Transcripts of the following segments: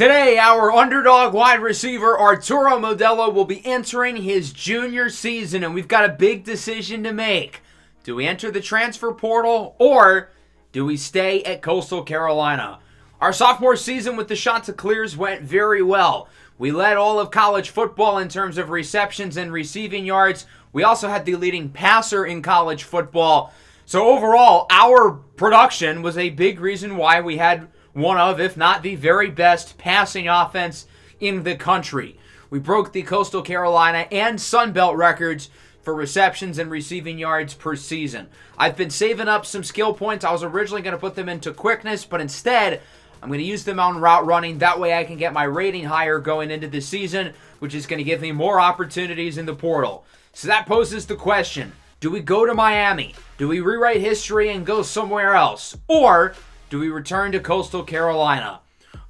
Today, our underdog wide receiver, Arturo Modelo, will be entering his junior season, and we've got a big decision to make. Do we enter the transfer portal, or do we stay at Coastal Carolina? Our sophomore season with the Chanticleers went very well. We led all of college football in terms of receptions and receiving yards. We also had the leading passer in college football. So overall, our production was a big reason why we had one of, if not the very best passing offense in the country. We broke the Coastal Carolina and Sun Belt records for receptions and receiving yards per season. I've been saving up some skill points. I was originally going to put them into quickness, but instead, I'm going to use them on route running. That way I can get my rating higher going into the season, which is going to give me more opportunities in the portal. So that poses the question, do we go to Miami? Do we rewrite history and go somewhere else? Or do we return to Coastal Carolina?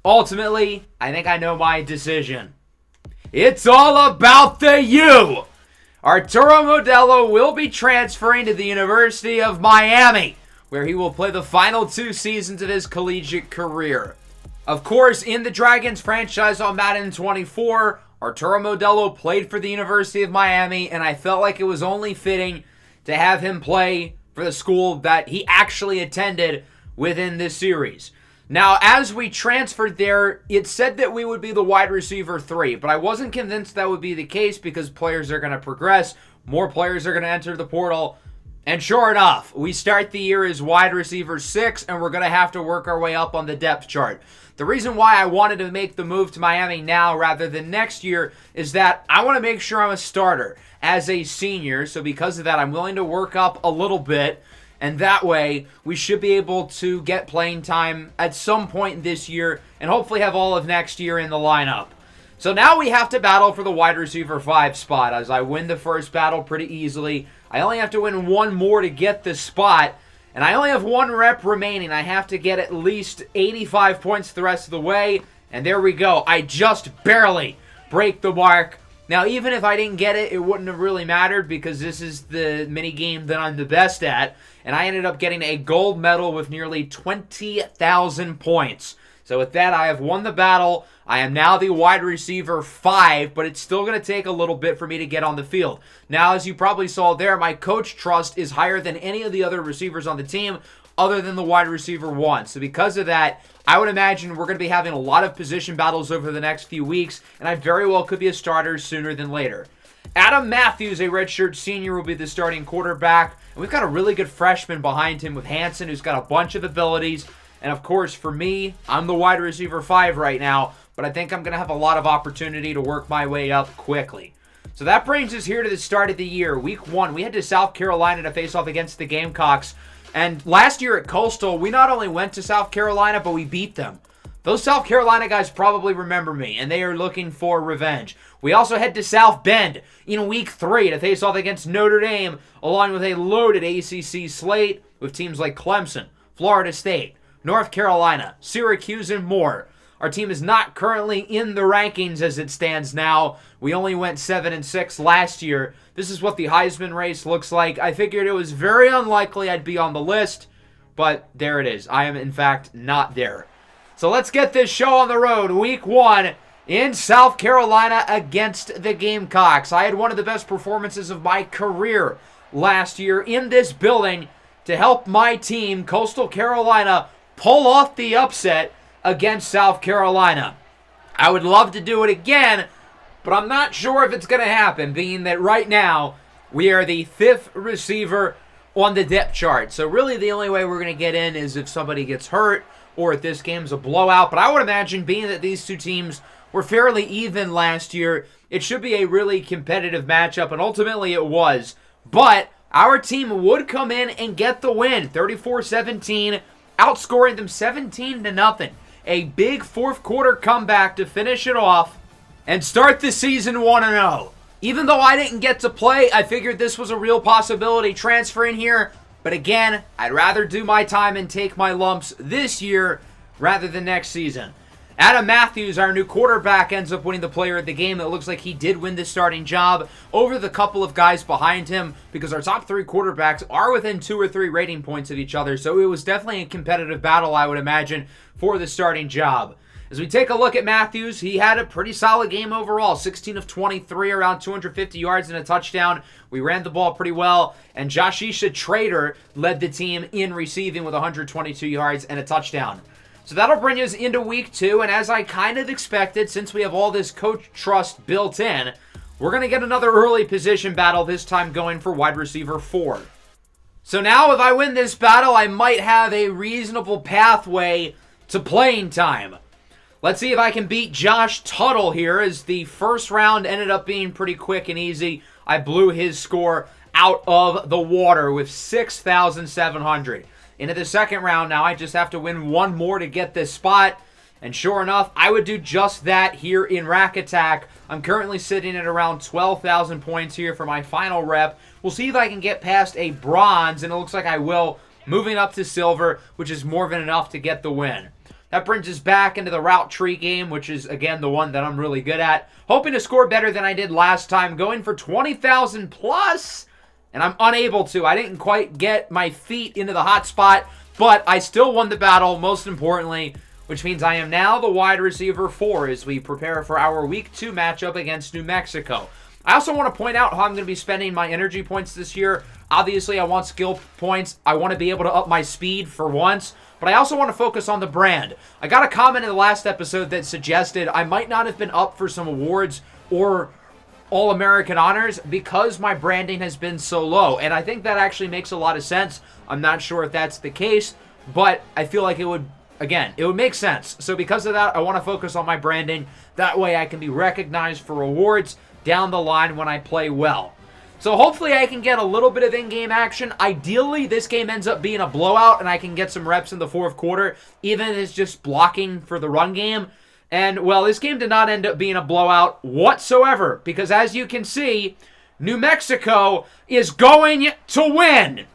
Ultimately, I think I know my decision. It's all about the U! Arturo Modelo will be transferring to the University of Miami, where he will play the final 2 seasons of his collegiate career. Of course, in the Dragons franchise on Madden 24, Arturo Modelo played for the University of Miami, and I felt like it was only fitting to have him play for the school that he actually attended within this series. Now, as we transferred there, it said that we would be the wide receiver 3, but I wasn't convinced that would be the case because players are going to progress, more players are going to enter the portal, and sure enough, we start the year as wide receiver 6, and we're going to have to work our way up on the depth chart. The reason why I wanted to make the move to Miami now rather than next year is that I want to make sure I'm a starter as a senior, so because of that, I'm willing to work up a little bit. And that way, we should be able to get playing time at some point this year and hopefully have all of next year in the lineup. So now we have to battle for the wide receiver 5 spot. As I win the first battle pretty easily, I only have to win one more to get the spot. And I only have 1 rep remaining. I have to get at least 85 points the rest of the way. And there we go. I just barely break the mark. Now, even if I didn't get it, it wouldn't have really mattered because this is the mini game that I'm the best at. And I ended up getting a gold medal with nearly 20,000 points. So with that, I have won the battle. I am now the wide receiver 5, but it's still going to take a little bit for me to get on the field. Now, as you probably saw there, my coach trust is higher than any of the other receivers on the team other than the wide receiver 1. So because of that, I would imagine we're going to be having a lot of position battles over the next few weeks, and I very well could be a starter sooner than later. Adam Matthews, a redshirt senior, will be the starting quarterback. And we've got a really good freshman behind him with Hanson, who's got a bunch of abilities. And of course, for me, I'm the wide receiver 5 right now, but I think I'm going to have a lot of opportunity to work my way up quickly. So that brings us here to the start of the year. Week 1, we head to South Carolina to face off against the Gamecocks. And last year at Coastal, we not only went to South Carolina, but we beat them. Those South Carolina guys probably remember me, and they are looking for revenge. We also head to South Bend in Week 3 to face off against Notre Dame, along with a loaded ACC slate with teams like Clemson, Florida State, North Carolina, Syracuse, and more. Our team is not currently in the rankings as it stands now. We only went 7-6 last year. This is what the Heisman race looks like. I figured it was very unlikely I'd be on the list, but there it is. I am, in fact, not there. So let's get this show on the road. Week 1 in South Carolina against the Gamecocks. I had one of the best performances of my career last year in this building to help my team, Coastal Carolina, pull off the upset against South Carolina. I would love to do it again, but I'm not sure if it's going to happen, being that right now we are the 5th receiver on the depth chart. So really the only way we're going to get in is if somebody gets hurt or if this game's a blowout. But I would imagine, being that these two teams were fairly even last year, it should be a really competitive matchup, and ultimately it was. But our team would come in and get the win, 34-17, outscoring them 17-0. A big fourth quarter comeback to finish it off and start the season 1-0. Even though I didn't get to play, I figured this was a real possibility transferring here. But again, I'd rather do my time and take my lumps this year rather than next season. Adam Matthews, our new quarterback, ends up winning the player of the game. It looks like he did win the starting job over the couple of guys behind him because our top 3 quarterbacks are within 2 or 3 rating points of each other. So it was definitely a competitive battle, I would imagine, for the starting job. As we take a look at Matthews, he had a pretty solid game overall. 16 of 23, around 250 yards and a touchdown. We ran the ball pretty well. And Jashisha Trader led the team in receiving with 122 yards and a touchdown. So that'll bring us into week 2. And as I kind of expected, since we have all this coach trust built in, we're going to get another early position battle, this time going for wide receiver 4. So now if I win this battle, I might have a reasonable pathway to playing time. Let's see if I can beat Josh Tuttle here, as the first round ended up being pretty quick and easy. I blew his score out of the water with 6,700. Into the second round now, I just have to win one more to get this spot. And sure enough, I would do just that here in Rack Attack. I'm currently sitting at around 12,000 points here for my final rep. We'll see if I can get past a bronze, and it looks like I will, moving up to silver, which is more than enough to get the win. That brings us back into the route tree game, which is, again, the one that I'm really good at. Hoping to score better than I did last time, going for 20,000 plus, and I'm unable to. I didn't quite get my feet into the hot spot, but I still won the battle, most importantly, which means I am now the wide receiver 4 as we prepare for our week 2 matchup against New Mexico. I also want to point out how I'm going to be spending my energy points this year. Obviously, I want skill points. I want to be able to up my speed for once, but I also want to focus on the brand. I got a comment in the last episode that suggested I might not have been up for some awards or All-American honors because my branding has been so low, and I think that actually makes a lot of sense. I'm not sure if that's the case, but I feel like it would, again, it would make sense. So because of that, I want to focus on my branding. That way I can be recognized for awards down the line when I play well. So hopefully I can get a little bit of in-game action. Ideally, this game ends up being a blowout and I can get some reps in the fourth quarter, even if it's just blocking for the run game. And, well, this game did not end up being a blowout whatsoever, because as you can see, New Mexico is going to win.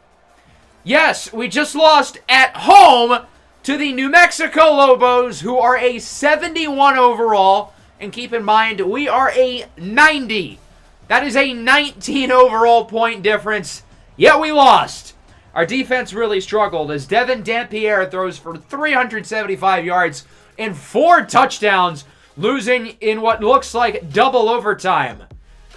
Yes, we just lost at home to the New Mexico Lobos, who are a 71 overall. And keep in mind, we are a 90. That is a 19 overall point difference, yet we lost. Our defense really struggled as Devin Dampierre throws for 375 yards and 4 touchdowns, losing in what looks like double overtime.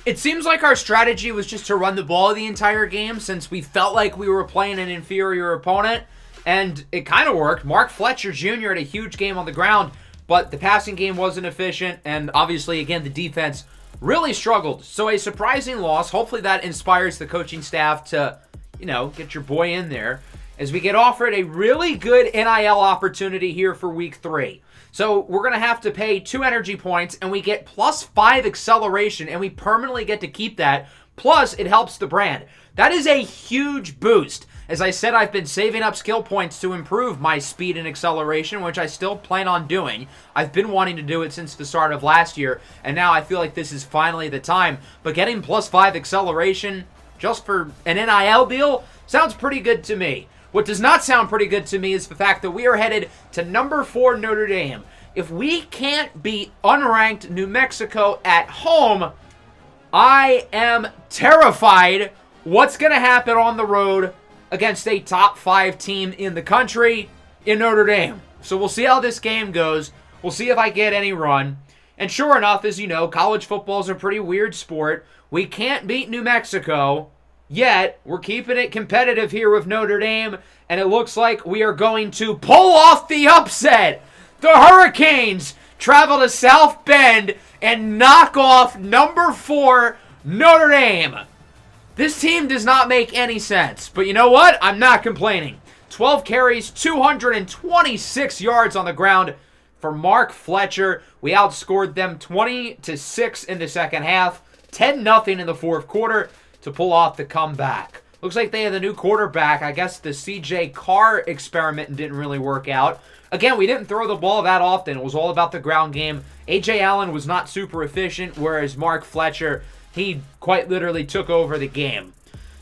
It seems like our strategy was just to run the ball the entire game since we felt like we were playing an inferior opponent, and it kind of worked. Mark Fletcher Jr. had a huge game on the ground, but the passing game wasn't efficient, and obviously, again, the defense really struggled. So a surprising loss. Hopefully that inspires the coaching staff to, get your boy in there as we get offered a really good NIL opportunity here for week 3. So we're going to have to pay 2 energy points, and we get plus 5 acceleration, and we permanently get to keep that. Plus, it helps the brand. That is a huge boost. As I said, I've been saving up skill points to improve my speed and acceleration, which I still plan on doing. I've been wanting to do it since the start of last year, and now I feel like this is finally the time. But getting plus 5 acceleration just for an NIL deal sounds pretty good to me. What does not sound pretty good to me is the fact that we are headed to number 4 Notre Dame. If we can't beat unranked New Mexico at home, I am terrified what's going to happen on the road against a top 5 team in the country in Notre Dame. So we'll see how this game goes. We'll see if I get any run. And sure enough, as you know, college football is a pretty weird sport. We can't beat New Mexico, yet we're keeping it competitive here with Notre Dame, and it looks like we are going to pull off the upset. The Hurricanes travel to South Bend and knock off number 4 Notre Dame. This team does not make any sense, but you know what? I'm not complaining. 12 carries, 226 yards on the ground for Mark Fletcher. We outscored them 20-6 in the second half, 10-0 in the fourth quarter to pull off the comeback. Looks like they have a new quarterback. I guess the CJ Carr experiment didn't really work out. Again, we didn't throw the ball that often. It was all about the ground game. A.J. Allen was not super efficient, whereas Mark Fletcher, he quite literally took over the game.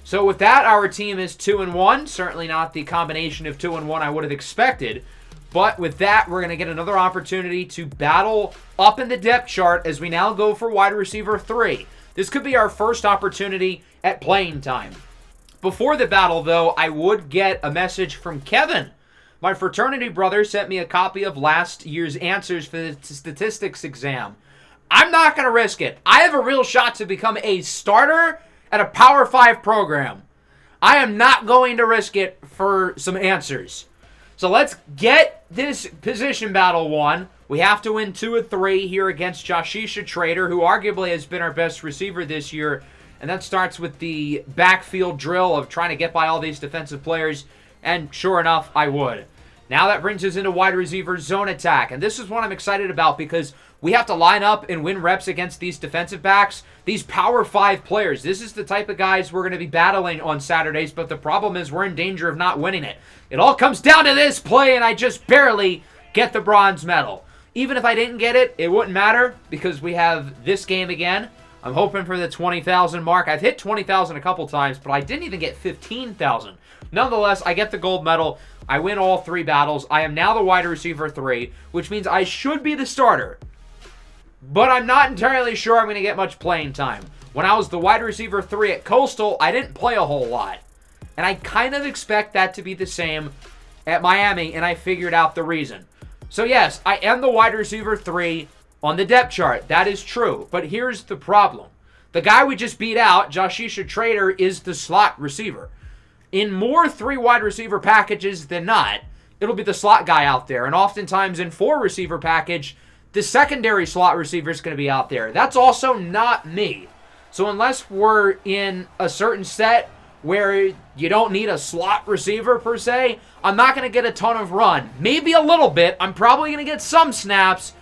So with that, our team is 2-1. Certainly not the combination of 2-1 I would have expected. But with that, we're going to get another opportunity to battle up in the depth chart as we now go for wide receiver 3. This could be our first opportunity at playing time. Before the battle, though, I would get a message from Kevin. My fraternity brother sent me a copy of last year's answers for the statistics exam. I'm not going to risk it. I have a real shot to become a starter at a Power 5 program. I am not going to risk it for some answers. So let's get this position battle won. We have to win 2 of 3 here against Joshisha Trader, who arguably has been our best receiver this year. And that starts with the backfield drill of trying to get by all these defensive players. And sure enough, I would. Now that brings us into wide receiver zone attack. And this is what I'm excited about because we have to line up and win reps against these defensive backs, these Power 5 players. This is the type of guys we're going to be battling on Saturdays, but the problem is we're in danger of not winning it. It all comes down to this play, and I just barely get the bronze medal. Even if I didn't get it, it wouldn't matter because we have this game again. I'm hoping for the 20,000 mark. I've hit 20,000 a couple times, but I didn't even get 15,000. Nonetheless, I get the gold medal. I win all 3 battles. I am now the wide receiver 3, which means I should be the starter. But I'm not entirely sure I'm going to get much playing time. When I was the wide receiver 3 at Coastal, I didn't play a whole lot. And I kind of expect that to be the same at Miami, and I figured out the reason. So yes, I am the wide receiver 3 on the depth chart. That is true. But here's the problem. The guy we just beat out, Joshisha Trader, is the slot receiver. In more 3 wide receiver packages than not, it'll be the slot guy out there. And oftentimes in 4 receiver package, the secondary slot receiver is going to be out there. That's also not me. So unless we're in a certain set where you don't need a slot receiver per se, I'm not going to get a ton of run. Maybe a little bit. I'm probably going to get some snaps,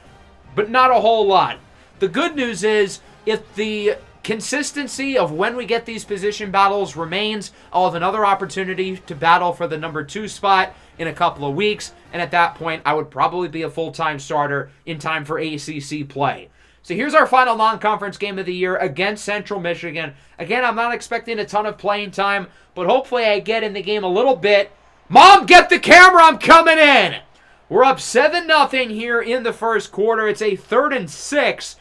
but not a whole lot. The good news is if the consistency of when we get these position battles remains, I'll have another opportunity to battle for the number 2 spot in a couple of weeks, and at that point, I would probably be a full-time starter in time for ACC play. So here's our final non-conference game of the year against Central Michigan. Again, I'm not expecting a ton of playing time, but hopefully I get in the game a little bit. Mom, get the camera, I'm coming in! We're up 7-0 here in the first quarter. It's a 3rd and 6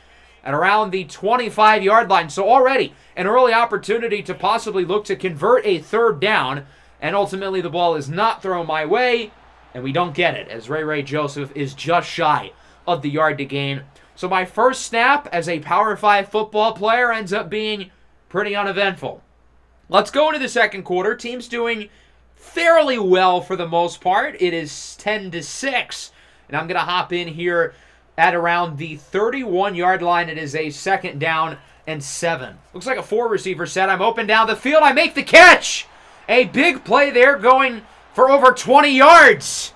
at around the 25-yard line. So already an early opportunity to possibly look to convert a 3rd down. And ultimately the ball is not thrown my way. And we don't get it as Ray Joseph is just shy of the yard to gain. So my first snap as a Power 5 football player ends up being pretty uneventful. Let's go into the second quarter. Team's doing fairly well for the most part. It is 10-6. And I'm going to hop in here at around the 31-yard line. It is a 2nd down and 7. Looks like a 4 receiver set. I'm open down the field. I make the catch. A big play there going for over 20 yards.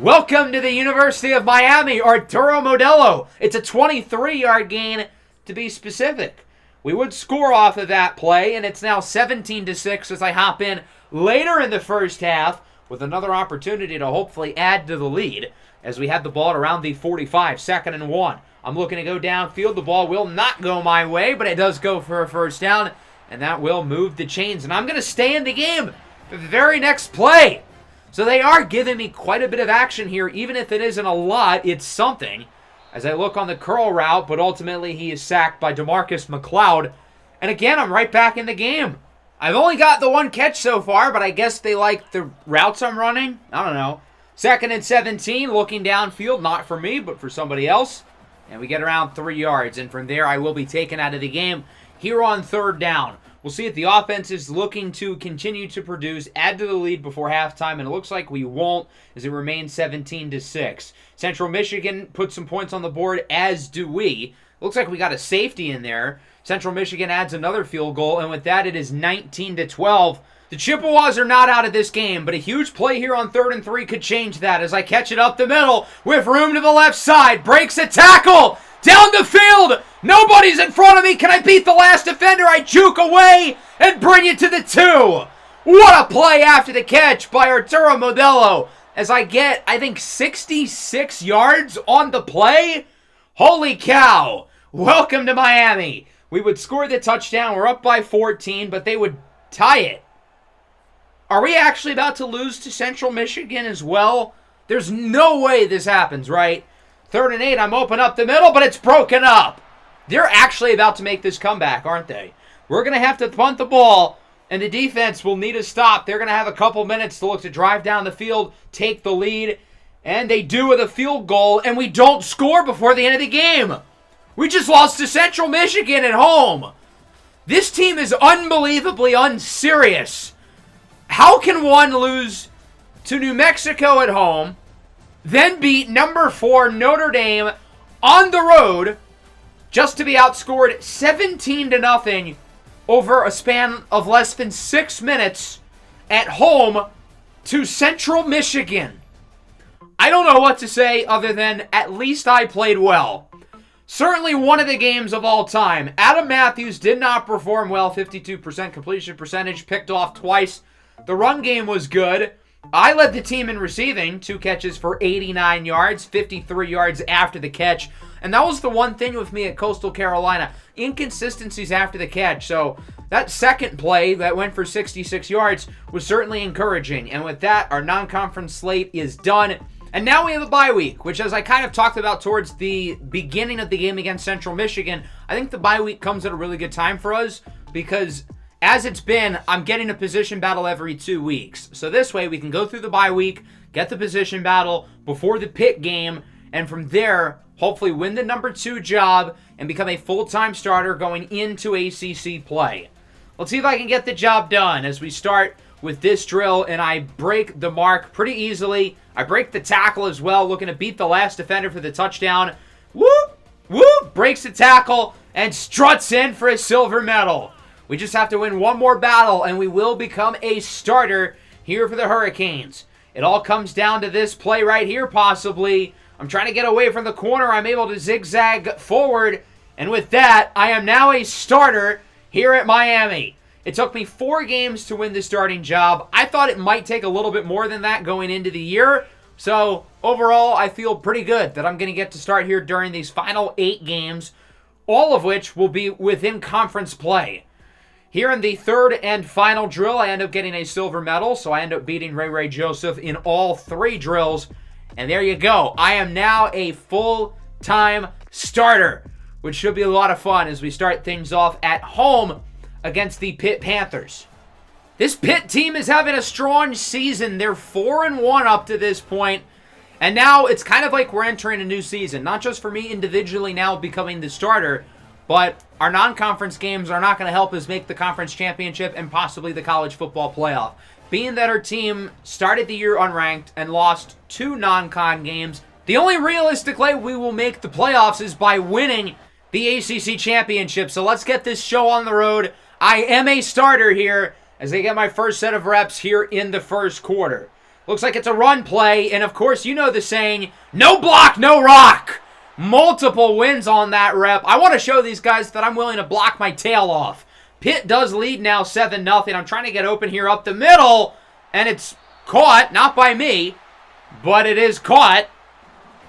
Welcome to the University of Miami, Arturo Modelo. It's a 23-yard gain to be specific. We would score off of that play, and it's now 17-6 as I hop in later in the first half with another opportunity to hopefully add to the lead as we have the ball at around the 45, 2nd and 1. I'm looking to go downfield. The ball will not go my way, but it does go for a 1st down, and that will move the chains. And I'm going to stay in the game for the very next play. So they are giving me quite a bit of action here. Even if it isn't a lot, it's something. As I look on the curl route, but ultimately he is sacked by DeMarcus McLeod. And again, I'm right back in the game. I've only got the 1 catch so far, but I guess they like the routes I'm running. I don't know. 2nd and 17, looking downfield, not for me, but for somebody else. And we get around 3 yards. And from there, I will be taken out of the game here on 3rd down. We'll see if the offense is looking to continue to produce, add to the lead before halftime, and it looks like we won't as it remains 17-6. Central Michigan put some points on the board, as do we. Looks like we got a safety in there. Central Michigan adds another field goal, and with that, it is 19-12. The Chippewas are not out of this game, but a huge play here on 3rd and 3 could change that as I catch it up the middle with room to the left side. Breaks a tackle down the field. Nobody's in front of me. Can I beat the last defender? I juke away and bring it to the 2. What a play after the catch by Arturo Modelo as I get, I think, 66 yards on the play. Holy cow. Welcome to Miami. We would score the touchdown. We're up by 14, but they would tie it. Are we actually about to lose to Central Michigan as well? There's no way this happens, right? 3rd and 8, I'm open up the middle, but it's broken up. They're actually about to make this comeback, aren't they? We're going to have to punt the ball, and the defense will need a stop. They're going to have a couple minutes to look to drive down the field, take the lead, and they do with a field goal, and we don't score before the end of the game. We just lost to Central Michigan at home. This team is unbelievably unserious. How can one lose to New Mexico at home, then beat number 4 Notre Dame on the road just to be outscored 17-0 over a span of less than 6 minutes at home to Central Michigan? I don't know what to say other than at least I played well. Certainly one of the games of all time. Adam Matthews did not perform well. 52% completion percentage, picked off twice. The run game was good. I led the team in receiving, 2 catches for 89 yards, 53 yards after the catch. And that was the one thing with me at Coastal Carolina, inconsistencies after the catch. So that second play that went for 66 yards was certainly encouraging. And with that, our non-conference slate is done. And now we have a bye week, which, as I kind of talked about towards the beginning of the game against Central Michigan, I think the bye week comes at a really good time for us because, as it's been, I'm getting a position battle every 2 weeks. So this way, we can go through the bye week, get the position battle before the Pitt game, and from there, hopefully win the number 2 job and become a full-time starter going into ACC play. Let's see if I can get the job done as we start with this drill, and I break the mark pretty easily. I break the tackle as well, looking to beat the last defender for the touchdown. Whoop! Whoop! Breaks the tackle and struts in for a silver medal. We just have to win one more battle, and we will become a starter here for the Hurricanes. It all comes down to this play right here, possibly. I'm trying to get away from the corner. I'm able to zigzag forward, and with that, I am now a starter here at Miami. It took me 4 games to win the starting job. I thought it might take a little bit more than that going into the year. So, overall, I feel pretty good that I'm going to get to start here during these final 8 games, all of which will be within conference play. Here in the third and final drill, I end up getting a silver medal, so I end up beating Ray Joseph in all 3 drills. And there you go. I am now a full-time starter, which should be a lot of fun as we start things off at home against the Pitt Panthers. This Pitt team is having a strong season. They're 4-1 up to this point. And now it's kind of like we're entering a new season. Not just for me individually now becoming the starter, but our non-conference games are not going to help us make the conference championship and possibly the college football playoff. Being that our team started the year unranked and lost 2 non-con games, the only realistic way we will make the playoffs is by winning the ACC championship. So let's get this show on the road. I am a starter here as I get my first set of reps here in the first quarter. Looks like it's a run play, and of course you know the saying, no block, no rock. Multiple wins on that rep. I want to show these guys that I'm willing to block my tail off. Pitt does lead now 7-0. I'm trying to get open here up the middle, and it's caught, not by me, but it is caught.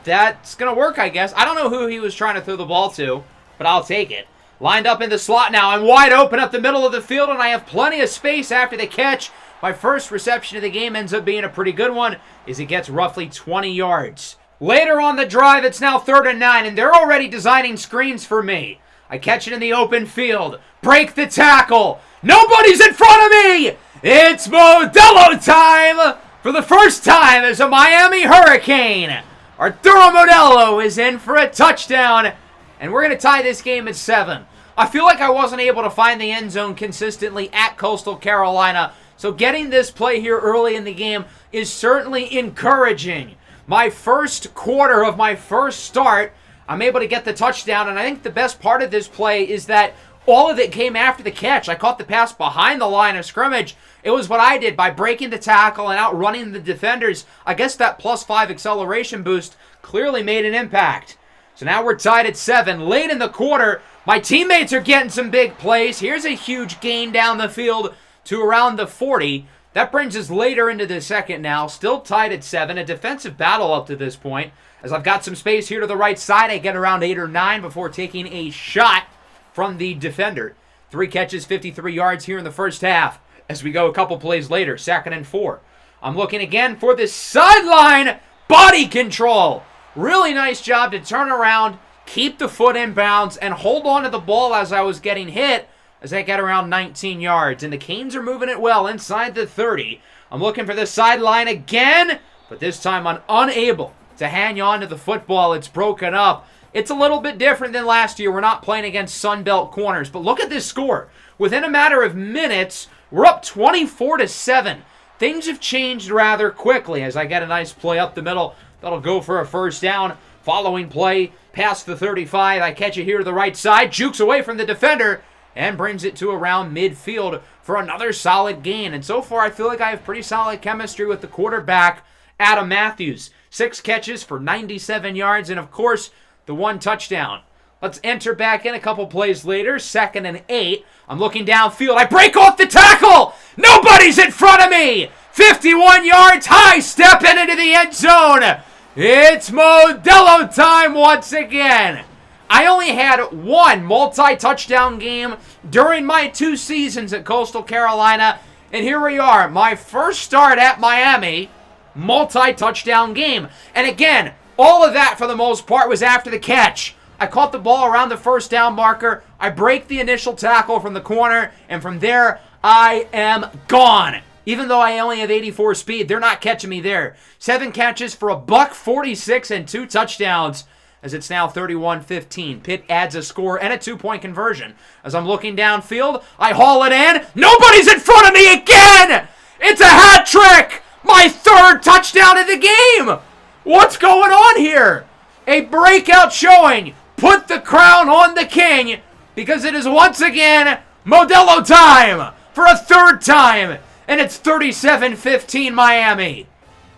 That's going to work, I guess. I don't know who he was trying to throw the ball to, but I'll take it. Lined up in the slot now. I'm wide open up the middle of the field, and I have plenty of space after the catch. My first reception of the game ends up being a pretty good one as it gets roughly 20 yards. Later on the drive, it's now 3rd and 9, and they're already designing screens for me. I catch it in the open field. Break the tackle. Nobody's in front of me. It's Modelo time for the first time as a Miami Hurricane. Arturo Modelo is in for a touchdown, and we're going to tie this game at 7. I feel like I wasn't able to find the end zone consistently at Coastal Carolina, so getting this play here early in the game is certainly encouraging. My first quarter of my first start, I'm able to get the touchdown, and I think the best part of this play is that all of it came after the catch. I caught the pass behind the line of scrimmage. It was what I did by breaking the tackle and outrunning the defenders. I guess that +5 acceleration boost clearly made an impact. So now we're tied at 7. Late in the quarter, my teammates are getting some big plays. Here's a huge gain down the field to around the 40. That brings us later into the second now. Still tied at 7. A defensive battle up to this point. As I've got some space here to the right side, I get around 8 or 9 before taking a shot from the defender. 3 catches, 53 yards here in the first half. As we go a couple plays later, 2nd and 4. I'm looking again for this sideline body control. Really nice job to turn around, keep the foot in bounds, and hold on to the ball as I was getting hit, as they get around 19 yards. And the Canes are moving it well inside the 30. I'm looking for the sideline again, but this time I'm unable to hang on to the football. It's broken up. It's a little bit different than last year. We're not playing against Sunbelt corners, but look at this score. Within a matter of minutes, we're up 24-7. Things have changed rather quickly as I get a nice play up the middle. That'll go for a first down. Following play, past the 35. I catch it here to the right side. Jukes away from the defender and brings it to around midfield for another solid gain. And so far, I feel like I have pretty solid chemistry with the quarterback, Adam Matthews. 6 catches for 97 yards and, of course, the 1 touchdown. Let's enter back in a couple plays later. 2nd and 8. I'm looking downfield. I break off the tackle. Nobody's in front of me. 51 yards. High step into the end zone. It's Modelo time once again. I only had 1 multi-touchdown game during my 2 seasons at Coastal Carolina. And here we are. My first start at Miami, multi-touchdown game. And again, all of that, for the most part, was after the catch. I caught the ball around the first down marker. I break the initial tackle from the corner. And from there, I am gone. Even though I only have 84 speed, they're not catching me there. 7 catches for $146 and 2 touchdowns. As it's now 31-15. Pitt adds a score and a 2-point conversion. As I'm looking downfield, I haul it in. Nobody's in front of me again! It's a hat trick! My 3rd touchdown of the game! What's going on here? A breakout showing. Put the crown on the king, because it is once again Modelo time for a 3rd time, and it's 37-15 Miami.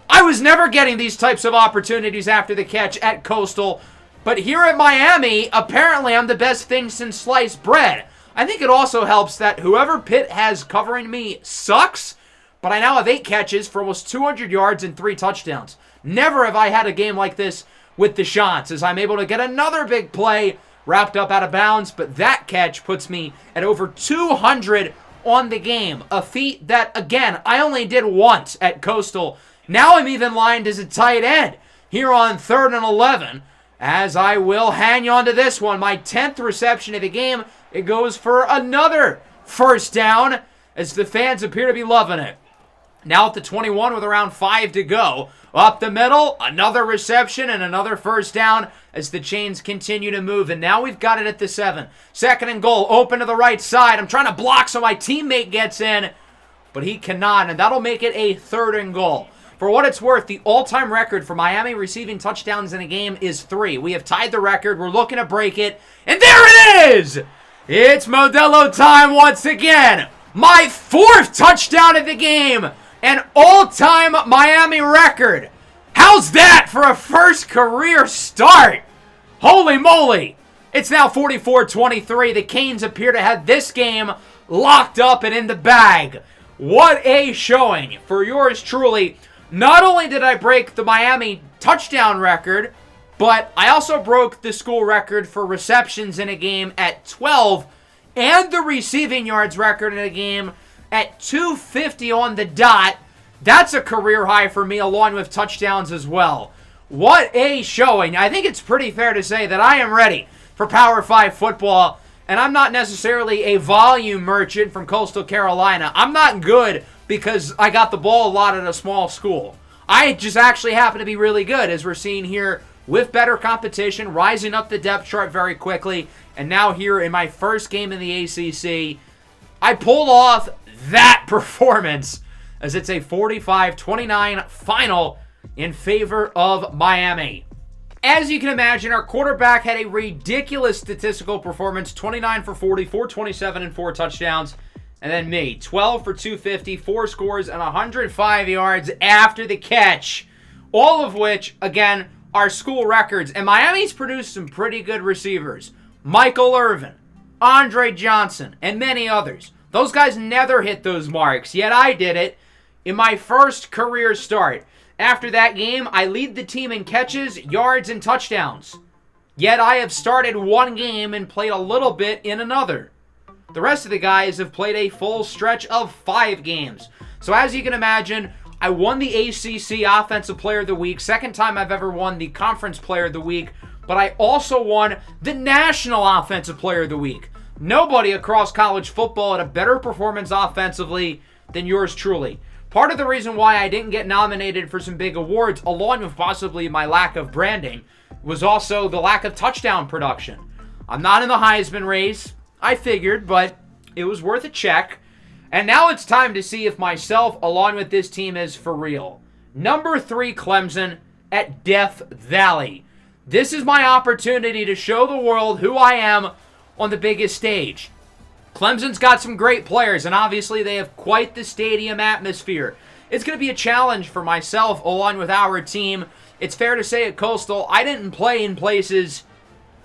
I was never getting these types of opportunities after the catch at Coastal, but here at Miami, apparently I'm the best thing since sliced bread. I think it also helps that whoever Pitt has covering me sucks, but I now have 8 catches for almost 200 yards and 3 touchdowns. Never have I had a game like this with the shots, as I'm able to get another big play wrapped up out of bounds, but that catch puts me at over 200 on the game. A feat that, again, I only did once at Coastal. Now I'm even lined as a tight end here on 3rd and 11, as I will hang on to this one. My 10th reception of the game. It goes for another first down, as the fans appear to be loving it. Now at the 21 with around 5 to go. Up the middle, another reception and another first down as the chains continue to move. And now we've got it at the 7. 2nd and goal, open to the right side. I'm trying to block so my teammate gets in, but he cannot, and that'll make it a 3rd and goal. For what it's worth, the all-time record for Miami receiving touchdowns in a game is 3. We have tied the record. We're looking to break it, and there it is! It's Modelo time once again. My 4th touchdown of the game. An all-time Miami record. How's that for a first career start? Holy moly. It's now 44-23. The Canes appear to have this game locked up and in the bag. What a showing for yours truly. Not only did I break the Miami touchdown record, but I also broke the school record for receptions in a game at 12 and the receiving yards record in a game at 250 on the dot. That's a career high for me, along with touchdowns as well. What a showing. I think it's pretty fair to say that I am ready for Power 5 football, and I'm not necessarily a volume merchant from Coastal Carolina. I'm not good because I got the ball a lot at a small school. I just actually happen to be really good, as we're seeing here, with better competition, rising up the depth chart very quickly, and now here in my first game in the ACC, I pulled off that performance, as it's a 45-29 final in favor of Miami. As you can imagine, our quarterback had a ridiculous statistical performance, 29 for 40, 427 and 4 touchdowns. And then me, 12 for 250, 4 scores, and 105 yards after the catch. All of which, again, are school records. And Miami's produced some pretty good receivers. Michael Irvin, Andre Johnson, and many others. Those guys never hit those marks, yet I did it in my first career start. After that game, I lead the team in catches, yards, and touchdowns. Yet I have started one game and played a little bit in another. The rest of the guys have played a full stretch of 5 games. So as you can imagine, I won the ACC Offensive Player of the Week, second time I've ever won the Conference Player of the Week, but I also won the National Offensive Player of the Week. Nobody across college football had a better performance offensively than yours truly. Part of the reason why I didn't get nominated for some big awards, along with possibly my lack of branding, was also the lack of touchdown production. I'm not in the Heisman race, I figured, but it was worth a check. And now it's time to see if myself, along with this team, is for real. Number 3, Clemson at Death Valley. This is my opportunity to show the world who I am on the biggest stage. Clemson's got some great players, and obviously they have quite the stadium atmosphere. It's going to be a challenge for myself along with our team. It's fair to say at Coastal, I didn't play in places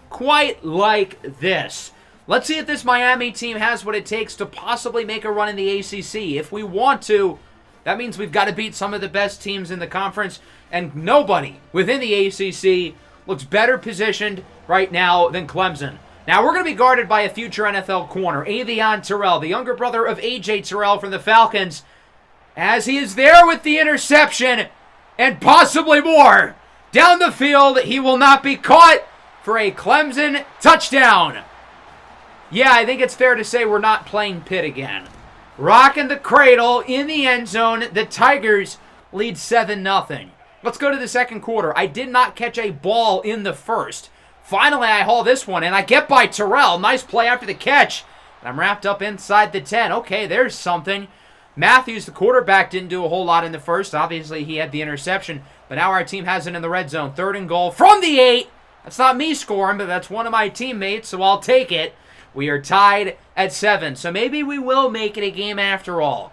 quite like this. Let's see if this Miami team has what it takes to possibly make a run in the ACC. If we want to, that means we've got to beat some of the best teams in the conference, and nobody within the ACC looks better positioned right now than Clemson. Now, we're going to be guarded by a future NFL corner, Avion Terrell, the younger brother of A.J. Terrell from the Falcons, as he is there with the interception and possibly more. Down the field, he will not be caught for a Clemson touchdown. Yeah, I think it's fair to say we're not playing Pitt again. Rocking the cradle in the end zone, the Tigers lead 7-0. Let's go to the second quarter. I did not catch a ball in the first. Finally, I haul this one, and I get by Terrell. Nice play after the catch. And I'm wrapped up inside the 10. Okay, there's something. Matthews, the quarterback, didn't do a whole lot in the first. Obviously, he had the interception. But now our team has it in the red zone. 3rd and goal from the 8. That's not me scoring, but that's one of my teammates, so I'll take it. We are tied at 7, so maybe we will make it a game after all.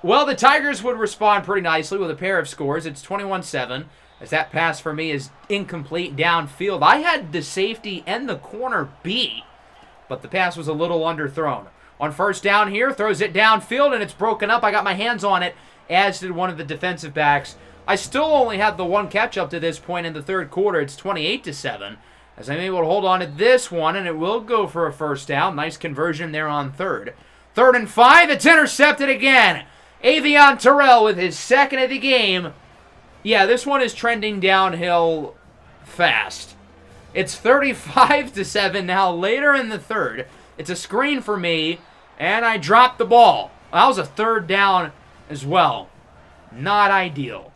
Well, the Tigers would respond pretty nicely with a pair of scores. It's 21-7. As that pass for me is incomplete downfield. I had the safety and the corner beat, but the pass was a little underthrown. On first down here, throws it downfield, and it's broken up. I got my hands on it, as did one of the defensive backs. I still only had the one catch up to this point in the third quarter. It's 28-7, as I'm able to hold on to this one, and it will go for a first down. Nice conversion there on 3rd. 3rd and 5, it's intercepted again. Avion Terrell with his second of the game. Yeah, this one is trending downhill fast. It's 35-7 now, later in the third. It's a screen for me, and I dropped the ball. That was a 3rd down as well. Not ideal.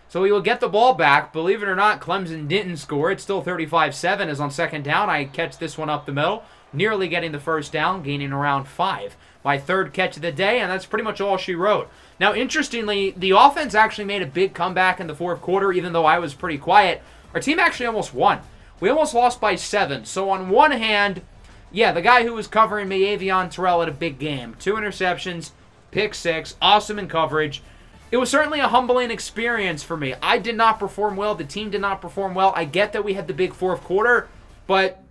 So we will get the ball back. Believe it or not, Clemson didn't score. It's still 35-7, as on 2nd down, I catch this one up the middle, nearly getting the first down, gaining around 5. My 3rd catch of the day, and that's pretty much all she wrote. Now, interestingly, the offense actually made a big comeback in the 4th quarter, even though I was pretty quiet. Our team actually almost won. We almost lost by 7. So on one hand, yeah, the guy who was covering me, Avion Terrell, had a big game. 2 interceptions, pick 6, awesome in coverage. It was certainly a humbling experience for me. I did not perform well. The team did not perform well. I get that we had the big 4th quarter, but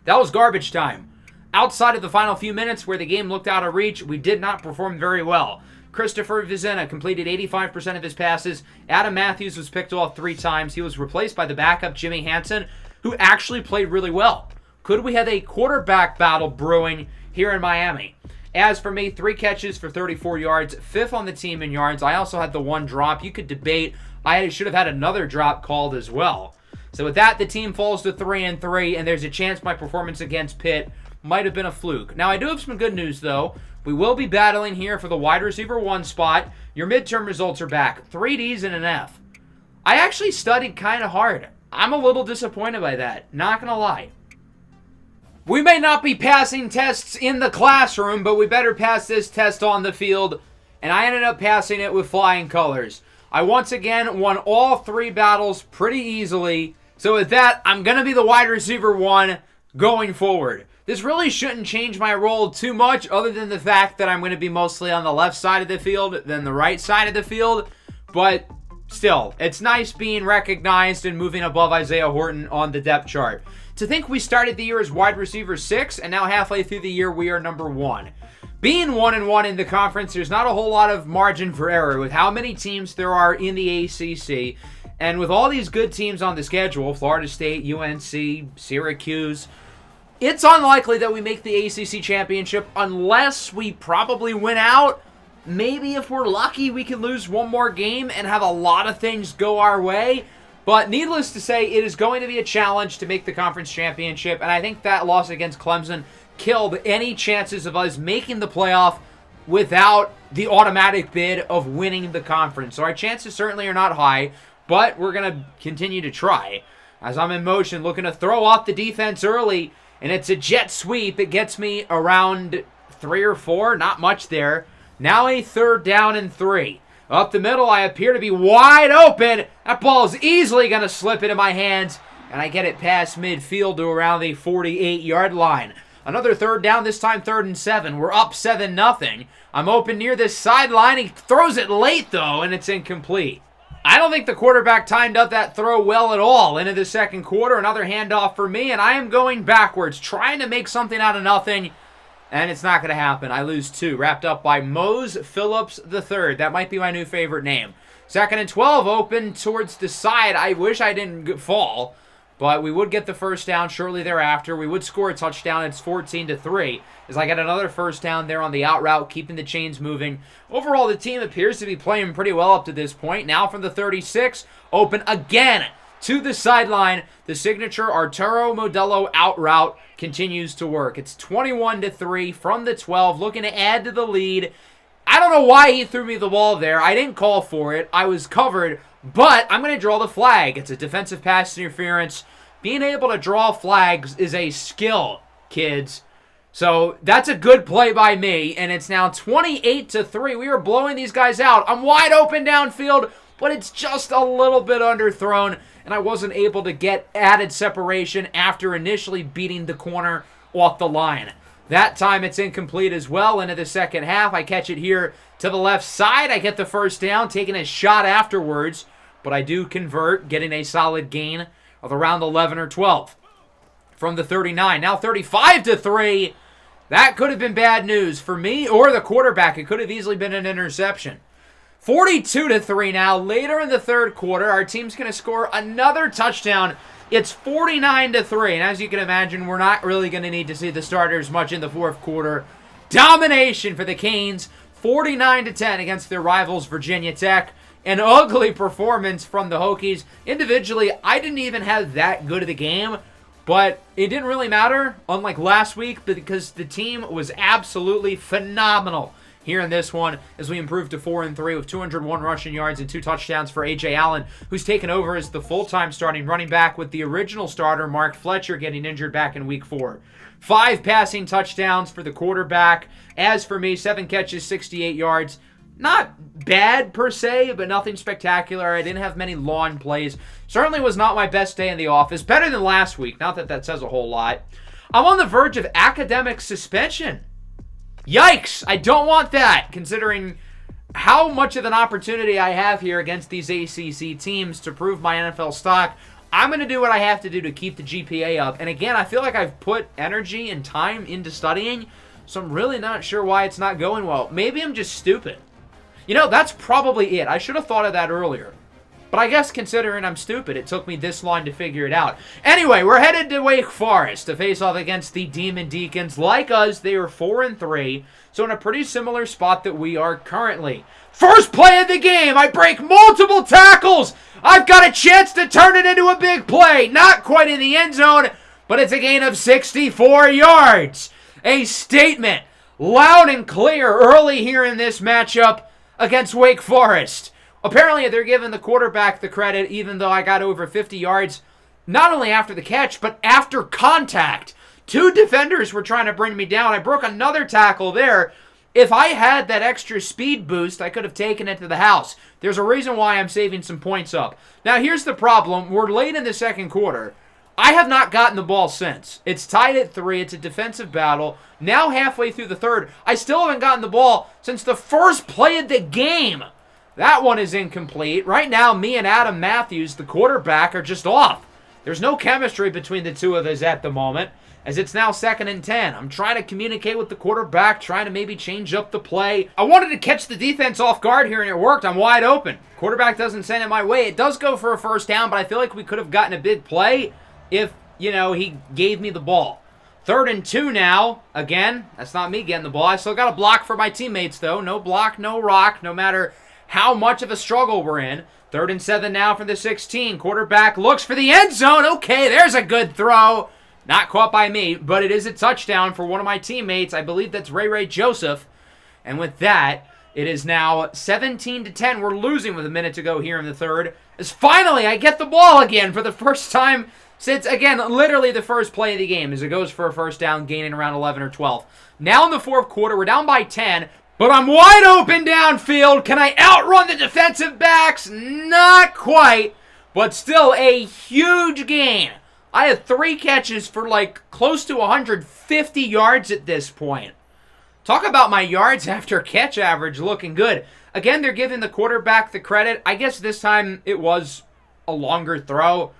that was garbage time. Outside of the final few minutes where the game looked out of reach, we did not perform very well. Christopher Vizena completed 85% of his passes. Adam Matthews was picked off 3 times. He was replaced by the backup, Jimmy Hansen, who actually played really well. Could we have a quarterback battle brewing here in Miami? As for me, 3 catches for 34 yards, 5th on the team in yards. I also had the 1 drop. You could debate. I should have had another drop called as well. So with that, the team falls to 3-3, and there's a chance my performance against Pitt might have been a fluke. Now, I do have some good news, though. We will be battling here for the wide receiver 1 spot. Your midterm results are back. 3 Ds and an F. I actually studied kind of hard. I'm a little disappointed by that. Not going to lie. We may not be passing tests in the classroom, but we better pass this test on the field. And I ended up passing it with flying colors. I once again won all 3 battles pretty easily. So with that, I'm going to be the wide receiver 1 going forward. This really shouldn't change my role too much, other than the fact that I'm going to be mostly on the left side of the field than the right side of the field. But still, it's nice being recognized and moving above Isaiah Horton on the depth chart. To think we started the year as wide receiver 6, and now halfway through the year we are number 1. Being 1-1 in the conference, there's not a whole lot of margin for error with how many teams there are in the ACC. And with all these good teams on the schedule, Florida State, UNC, Syracuse, it's unlikely that we make the ACC championship unless we probably win out. Maybe if we're lucky, we can lose 1 more game and have a lot of things go our way. But needless to say, it is going to be a challenge to make the conference championship. And I think that loss against Clemson killed any chances of us making the playoff without the automatic bid of winning the conference. So our chances certainly are not high, but we're going to continue to try. As I'm in motion, looking to throw off the defense early, and it's a jet sweep. It gets me around 3 or 4, not much there. Now a 3rd down and 3. Up the middle, I appear to be wide open. That ball is easily going to slip into my hands, and I get it past midfield to around the 48-yard line. Another 3rd down, this time 3rd and 7. We're up 7-0. I'm open near this sideline. He throws it late, though, and it's incomplete. I don't think the quarterback timed up that throw well at all. Into the second quarter, another handoff for me, and I am going backwards, trying to make something out of nothing, and it's not going to happen. I lose 2, wrapped up by Mose Phillips III. That might be my new favorite name. 2nd and 12, open towards the side. I wish I didn't fall, but we would get the first down shortly thereafter. We would score a touchdown. It's 14-3 as I get another first down there on the out route, keeping the chains moving. Overall, the team appears to be playing pretty well up to this point. Now from the 36, open again to the sideline. The signature Arturo Modelo out route continues to work. It's 21-3 from the 12, looking to add to the lead. I don't know why he threw me the ball there. I didn't call for it. I was covered, but I'm going to draw the flag. It's a defensive pass interference. Being able to draw flags is a skill, kids. So that's a good play by me, and it's now 28-3. We are blowing these guys out. I'm wide open downfield, but it's just a little bit underthrown, and I wasn't able to get added separation after initially beating the corner off the line. That time it's incomplete as well. Into the second half, I catch it here to the left side. I get the first down, taking a shot afterwards, but I do convert, getting a solid gain of around 11 or 12. From the 39, now 35-3. That could have been bad news for me or the quarterback. It could have easily been an interception. 42-3 now. Later in the third quarter, our team's going to score another touchdown. It's 49-3, and as you can imagine, we're not really going to need to see the starters much in the fourth quarter. Domination for the Canes, 49-10 against their rivals Virginia Tech. An ugly performance from the Hokies. Individually, I didn't even have that good of the game, but it didn't really matter, unlike last week, because the team was absolutely phenomenal here in this one as we improved to 4-3 with 201 rushing yards and 2 touchdowns for A.J. Allen, who's taken over as the full-time starting running back with the original starter, Mark Fletcher, getting injured back in week 4. 5 passing touchdowns for the quarterback. As for me, 7 catches, 68 yards. Not bad per se, but nothing spectacular. I didn't have many lawn plays. Certainly was not my best day in the office. Better than last week. Not that that says a whole lot. I'm on the verge of academic suspension. Yikes! I don't want that, considering how much of an opportunity I have here against these ACC teams to prove my NFL stock. I'm going to do what I have to do to keep the GPA up. And again, I feel like I've put energy and time into studying, so I'm really not sure why it's not going well. Maybe I'm just stupid. You know, that's probably it. I should have thought of that earlier. But I guess considering I'm stupid, it took me this long to figure it out. Anyway, we're headed to Wake Forest to face off against the Demon Deacons. Like us, they are 4-3, so in a pretty similar spot that we are currently. First play of the game, I break multiple tackles. I've got a chance to turn it into a big play. Not quite in the end zone, but it's a gain of 64 yards. A statement, loud and clear early here in this matchup against Wake Forest. Apparently, they're giving the quarterback the credit, even though I got over 50 yards, not only after the catch, but after contact. 2 defenders were trying to bring me down. I broke another tackle there. If I had that extra speed boost, I could have taken it to the house. There's a reason why I'm saving some points up. Now, here's the problem. We're late in the second quarter. I have not gotten the ball since. It's tied at 3. It's a defensive battle. Now, halfway through the third, I still haven't gotten the ball since the first play of the game. That one is incomplete. Right now, me and Adam Matthews, the quarterback, are just off. There's no chemistry between the two of us at the moment, as it's now 2nd and 10. I'm trying to communicate with the quarterback, trying to maybe change up the play. I wanted to catch the defense off guard here, and it worked. I'm wide open. Quarterback doesn't send it my way. It does go for a first down, but I feel like we could have gotten a big play if, he gave me the ball. 3rd and 2 now. Again, that's not me getting the ball. I still got a block for my teammates, though. No block, no rock, no matter how much of a struggle we're in. 3rd and 7 now from the 16. Quarterback looks for the end zone. Okay, there's a good throw. Not caught by me, but it is a touchdown for one of my teammates. I believe that's Ray Joseph. And with that, it is now 17-10. We're losing with a minute to go here in the third. As finally I get the ball again for the first time since, again, literally the first play of the game as it goes for a first down, gaining around 11 or 12. Now in the fourth quarter, we're down by 10, but I'm wide open downfield. Can I outrun the defensive backs? Not quite, but still a huge gain. I had 3 catches for like close to 150 yards at this point. Talk about my yards after catch average looking good. Again, they're giving the quarterback the credit. I guess this time it was a longer throw,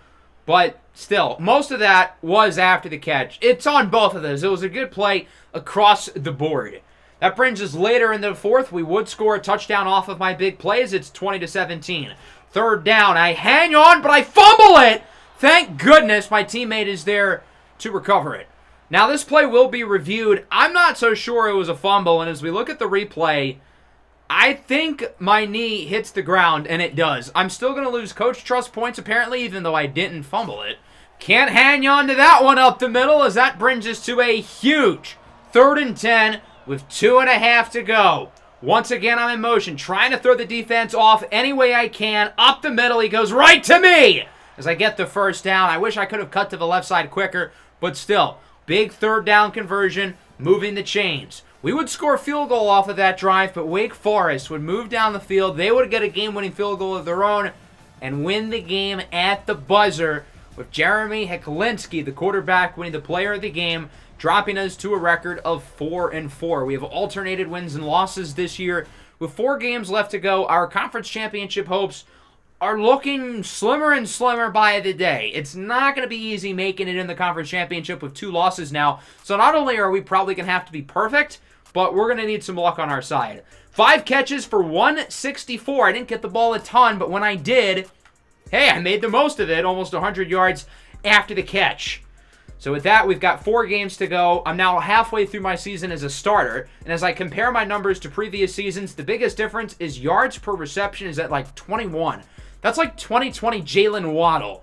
but still, most of that was after the catch. It's on both of those. It was a good play across the board. That brings us later in the fourth. We would score a touchdown off of my big plays. It's 20-17. Third down. I hang on, but I fumble it. Thank goodness my teammate is there to recover it. Now, this play will be reviewed. I'm not so sure it was a fumble, and as we look at the replay, I think my knee hits the ground, and it does. I'm still going to lose coach trust points, apparently, even though I didn't fumble it. Can't hang on to that one up the middle, as that brings us to a huge 3rd and 10 with 2.5 to go. Once again, I'm in motion, trying to throw the defense off any way I can. Up the middle, he goes right to me as I get the first down. I wish I could have cut to the left side quicker, but still, big 3rd down conversion, moving the chains. We would score a field goal off of that drive, but Wake Forest would move down the field. They would get a game-winning field goal of their own and win the game at the buzzer with Jeremy Heklinski, the quarterback, winning the player of the game, dropping us to a record of 4-4. We have alternated wins and losses this year. With 4 games left to go, our conference championship hopes are looking slimmer and slimmer by the day. It's not going to be easy making it in the conference championship with 2 losses now. So not only are we probably going to have to be perfect, but we're going to need some luck on our side. 5 catches for 164. I didn't get the ball a ton, but when I did, hey, I made the most of it. Almost 100 yards after the catch. So with that, we've got 4 games to go. I'm now halfway through my season as a starter. And as I compare my numbers to previous seasons, the biggest difference is yards per reception is at like 21. That's like 2020 Jalen Waddle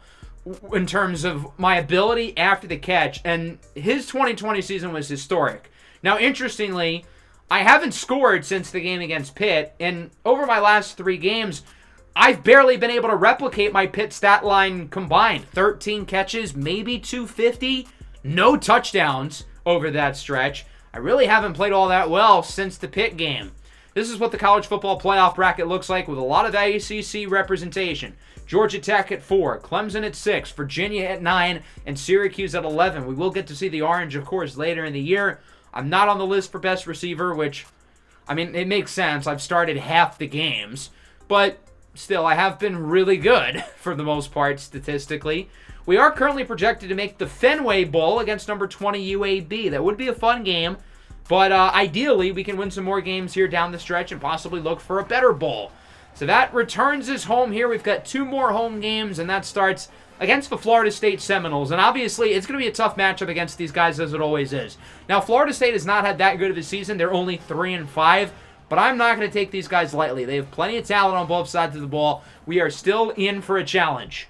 in terms of my ability after the catch. And his 2020 season was historic. Now, interestingly, I haven't scored since the game against Pitt. And over my last 3 games, I've barely been able to replicate my Pitt stat line combined. 13 catches, maybe 250. No touchdowns over that stretch. I really haven't played all that well since the Pitt game. This is what the college football playoff bracket looks like with a lot of ACC representation. Georgia Tech at 4, Clemson at 6, Virginia at 9, and Syracuse at 11. We will get to see the Orange, of course, later in the year. I'm not on the list for best receiver, which, I mean, it makes sense. I've started half the games. But still, I have been really good for the most part statistically. We are currently projected to make the Fenway Bowl against number 20 UAB. That would be a fun game. But ideally, we can win some more games here down the stretch and possibly look for a better bowl. So that returns us home here. We've got 2 more home games, and that starts against the Florida State Seminoles. And obviously, it's going to be a tough matchup against these guys, as it always is. Now, Florida State has not had that good of a season. They're only 3-5. But I'm not going to take these guys lightly. They have plenty of talent on both sides of the ball. We are still in for a challenge.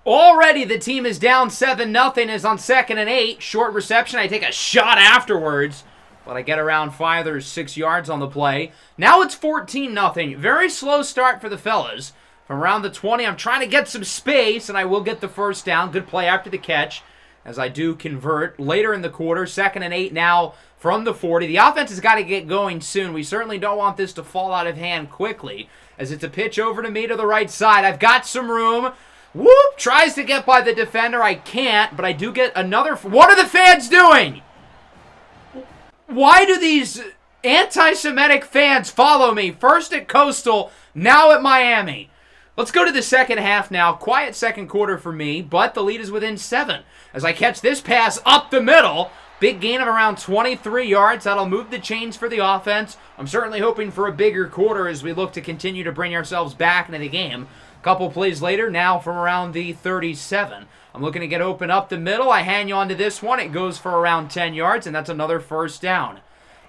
Already, the team is down 7-0. Is on 2nd and 8. Short reception. I take a shot afterwards. But I get around 5 or 6 yards on the play. Now it's 14-0. Very slow start for the fellas. From around the 20, I'm trying to get some space, and I will get the first down. Good play after the catch, as I do convert later in the quarter. 2nd and 8 now from the 40. The offense has got to get going soon. We certainly don't want this to fall out of hand quickly, as it's a pitch over to me to the right side. I've got some room. Whoop! Tries to get by the defender. I can't, but I do get another. What are the fans doing? Why do these anti-Semitic fans follow me? First at Coastal, now at Miami. Let's go to the second half now. Quiet second quarter for me, but the lead is within 7. As I catch this pass up the middle, big gain of around 23 yards. That'll move the chains for the offense. I'm certainly hoping for a bigger quarter as we look to continue to bring ourselves back into the game. A couple plays later, now from around the 37. I'm looking to get open up the middle. I hang on to this one. It goes for around 10 yards, and that's another first down.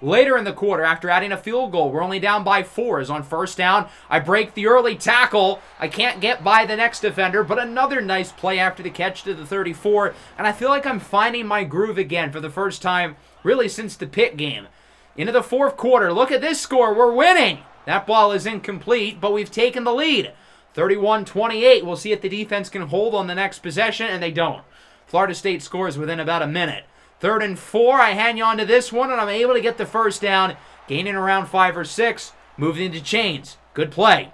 Later in the quarter, after adding a field goal, we're only down by 4. As on first down, I break the early tackle. I can't get by the next defender, but another nice play after the catch to the 34, and I feel like I'm finding my groove again for the first time, really since the Pitt game. Into the fourth quarter, look at this score, we're winning! That ball is incomplete, but we've taken the lead. 31-28, we'll see if the defense can hold on the next possession, and they don't. Florida State scores within about a minute. 3rd and 4, I hang on to this one, and I'm able to get the first down, gaining around 5 or 6, moving into chains. Good play.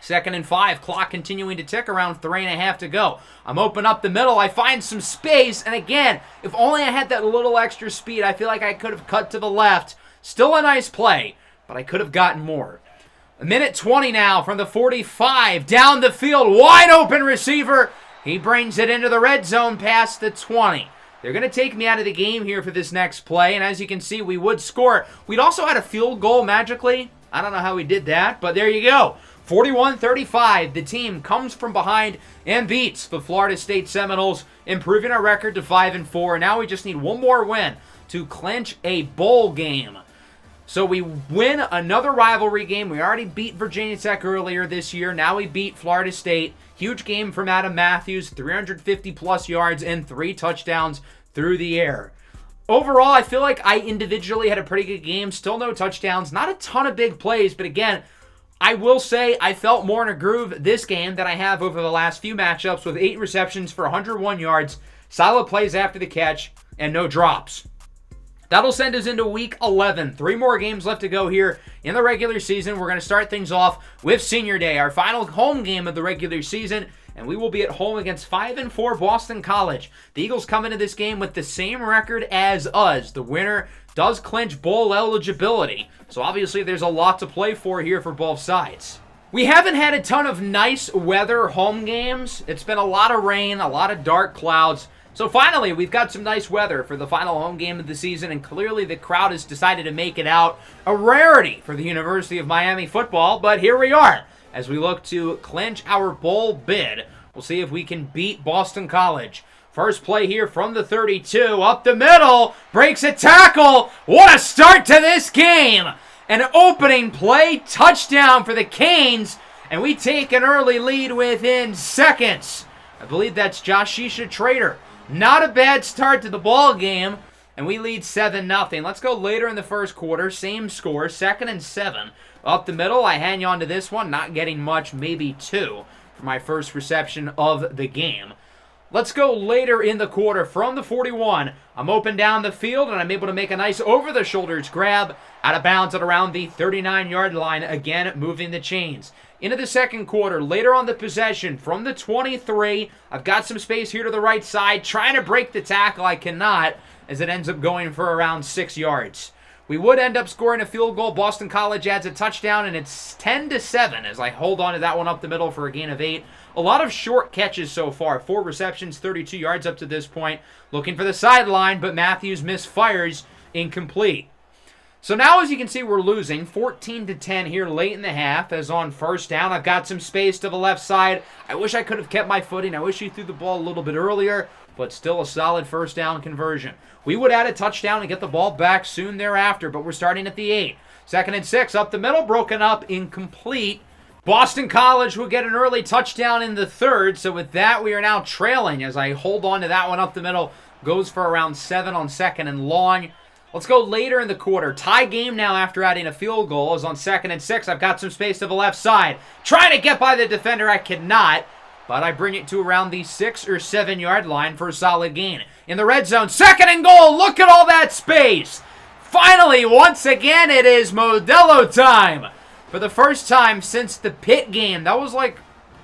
2nd and 5, clock continuing to tick, around 3.5 to go. I'm open up the middle, I find some space, and again, if only I had that little extra speed, I feel like I could have cut to the left. Still a nice play, but I could have gotten more. 1:20 now from the 45, down the field, wide open receiver. He brings it into the red zone past the 20. They're going to take me out of the game here for this next play, and as you can see, we would score. We'd also had a field goal magically. I don't know how we did that, but there you go. 41-35, the team comes from behind and beats the Florida State Seminoles, improving our record to 5-4. Now we just need one more win to clinch a bowl game. So we win another rivalry game. We already beat Virginia Tech earlier this year. Now we beat Florida State. Huge game from Adam Matthews, 350-plus yards and 3 touchdowns through the air. Overall, I feel like I individually had a pretty good game. Still no touchdowns. Not a ton of big plays, but again, I will say I felt more in a groove this game than I have over the last few matchups with 8 receptions for 101 yards, solid plays after the catch, and no drops. That'll send us into Week 11. 3 more games left to go here in the regular season. We're going to start things off with Senior Day, our final home game of the regular season, and we will be at home against 5-4 Boston College. The Eagles come into this game with the same record as us. The winner does clinch bowl eligibility, so obviously there's a lot to play for here for both sides. We haven't had a ton of nice weather home games. It's been a lot of rain, a lot of dark clouds. So finally, we've got some nice weather for the final home game of the season, and clearly the crowd has decided to make it out. A rarity for the University of Miami football, but here we are as we look to clinch our bowl bid. We'll see if we can beat Boston College. First play here from the 32, up the middle, breaks a tackle. What a start to this game! An opening play, touchdown for the Canes, and we take an early lead within seconds. I believe that's Josh Shisha Trader. Not a bad start to the ball game, and we lead 7-0. Let's go later in the first quarter. Same score, 2nd and 7. Up the middle, I hang on to this one, not getting much, maybe 2 for my first reception of the game. Let's go later in the quarter from the 41. I'm open down the field, and I'm able to make a nice over-the-shoulders grab out of bounds at around the 39-yard line, again moving the chains. Into the second quarter, later on the possession, from the 23, I've got some space here to the right side, trying to break the tackle, I cannot, as it ends up going for around 6 yards. We would end up scoring a field goal. Boston College adds a touchdown, and it's 10-7 as I hold on to that one up the middle for a gain of 8. A lot of short catches so far. 4 receptions, 32 yards up to this point. Looking for the sideline, but Matthews misfires, incomplete. So now, as you can see, we're losing 14-10 here late in the half. As on first down, I've got some space to the left side. I wish I could have kept my footing. I wish he threw the ball a little bit earlier, but still a solid first down conversion. We would add a touchdown and get the ball back soon thereafter, but we're starting at the 8. 2nd and 6, up the middle, broken up, incomplete. Boston College will get an early touchdown in the 3rd, so with that, we are now trailing as I hold on to that one up the middle. Goes for around 7 on 2nd and long. Let's go later in the quarter. Tie game now after adding a field goal. As on 2nd and 6, I've got some space to the left side. Trying to get by the defender, I cannot. But I bring it to around the 6 or 7 yard line for a solid gain. In the red zone, 2nd and goal. Look at all that space. Finally, once again, it is Modelo time. For the first time since the Pitt game. That was like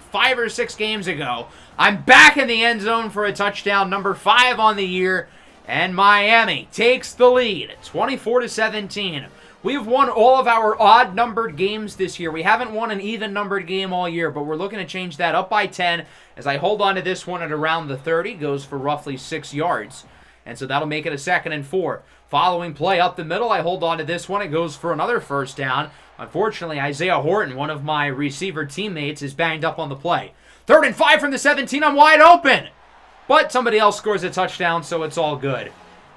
5 or 6 games ago. I'm back in the end zone for a touchdown, number 5 on the year. And Miami takes the lead, 24-17. We've won all of our odd-numbered games this year. We haven't won an even-numbered game all year, but we're looking to change that up by 10 as I hold on to this one at around the 30. Goes for roughly 6 yards. And so that'll make it a 2nd and 4. Following play up the middle, I hold on to this one. It goes for another first down. Unfortunately, Isaiah Horton, one of my receiver teammates, is banged up on the play. 3rd and 5 from the 17. I'm wide open. But somebody else scores a touchdown, so it's all good.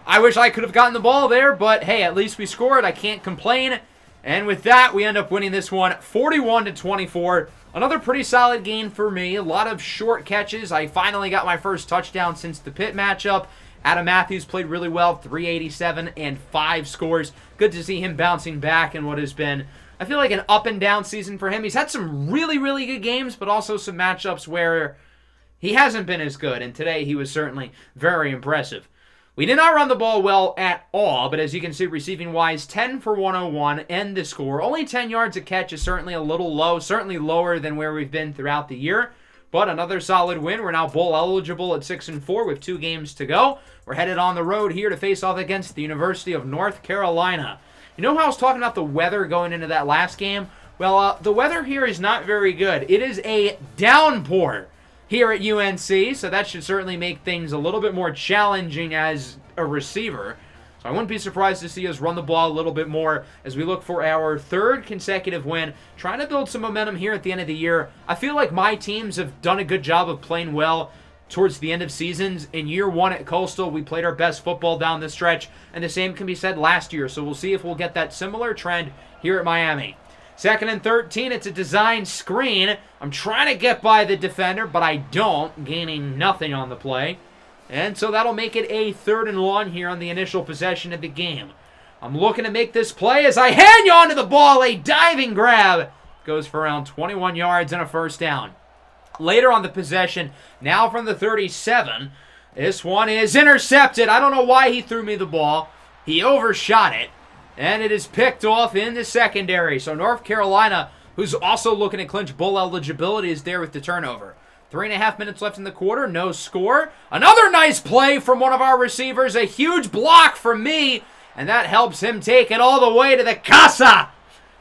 I wish I could have gotten the ball there, but hey, at least we scored. I can't complain. And with that, we end up winning this one 41-24. Another pretty solid game for me. A lot of short catches. I finally got my first touchdown since the Pitt matchup. Adam Matthews played really well, 387 and 5 scores. Good to see him bouncing back in what has been, I feel like, an up and down season for him. He's had some really, really good games, but also some matchups where he hasn't been as good. And today he was certainly very impressive. We did not run the ball well at all, but as you can see, receiving-wise, 10 for 101, and the score. Only 10 yards a catch is certainly a little low, certainly lower than where we've been throughout the year. But another solid win. We're now bowl eligible at 6-4 with 2 games to go. We're headed on the road here to face off against the University of North Carolina. You know how I was talking about the weather going into that last game? Well, the weather here is not very good. It is a downpour here at UNC, so that should certainly make things a little bit more challenging as a receiver. So I wouldn't be surprised to see us run the ball a little bit more as we look for our 3rd consecutive win, trying to build some momentum here at the end of the year. I feel like my teams have done a good job of playing well towards the end of seasons. In year 1 at Coastal, we played our best football down the stretch, and the same can be said last year. So we'll see if we'll get that similar trend here at Miami. 2nd and 13, it's a design screen. I'm trying to get by the defender, but I don't, gaining nothing on the play. And so that'll make it a 3rd and long here on the initial possession of the game. I'm looking to make this play as I hand you onto the ball. A diving grab goes for around 21 yards and a first down. Later on the possession, now from the 37, this one is intercepted. I don't know why he threw me the ball. He overshot it, and it is picked off in the secondary. So North Carolina, who's also looking to clinch bowl eligibility, is there with the turnover. 3.5 minutes left in the quarter, no score. Another nice play from one of our receivers, a huge block from me, and that helps him take it all the way to the casa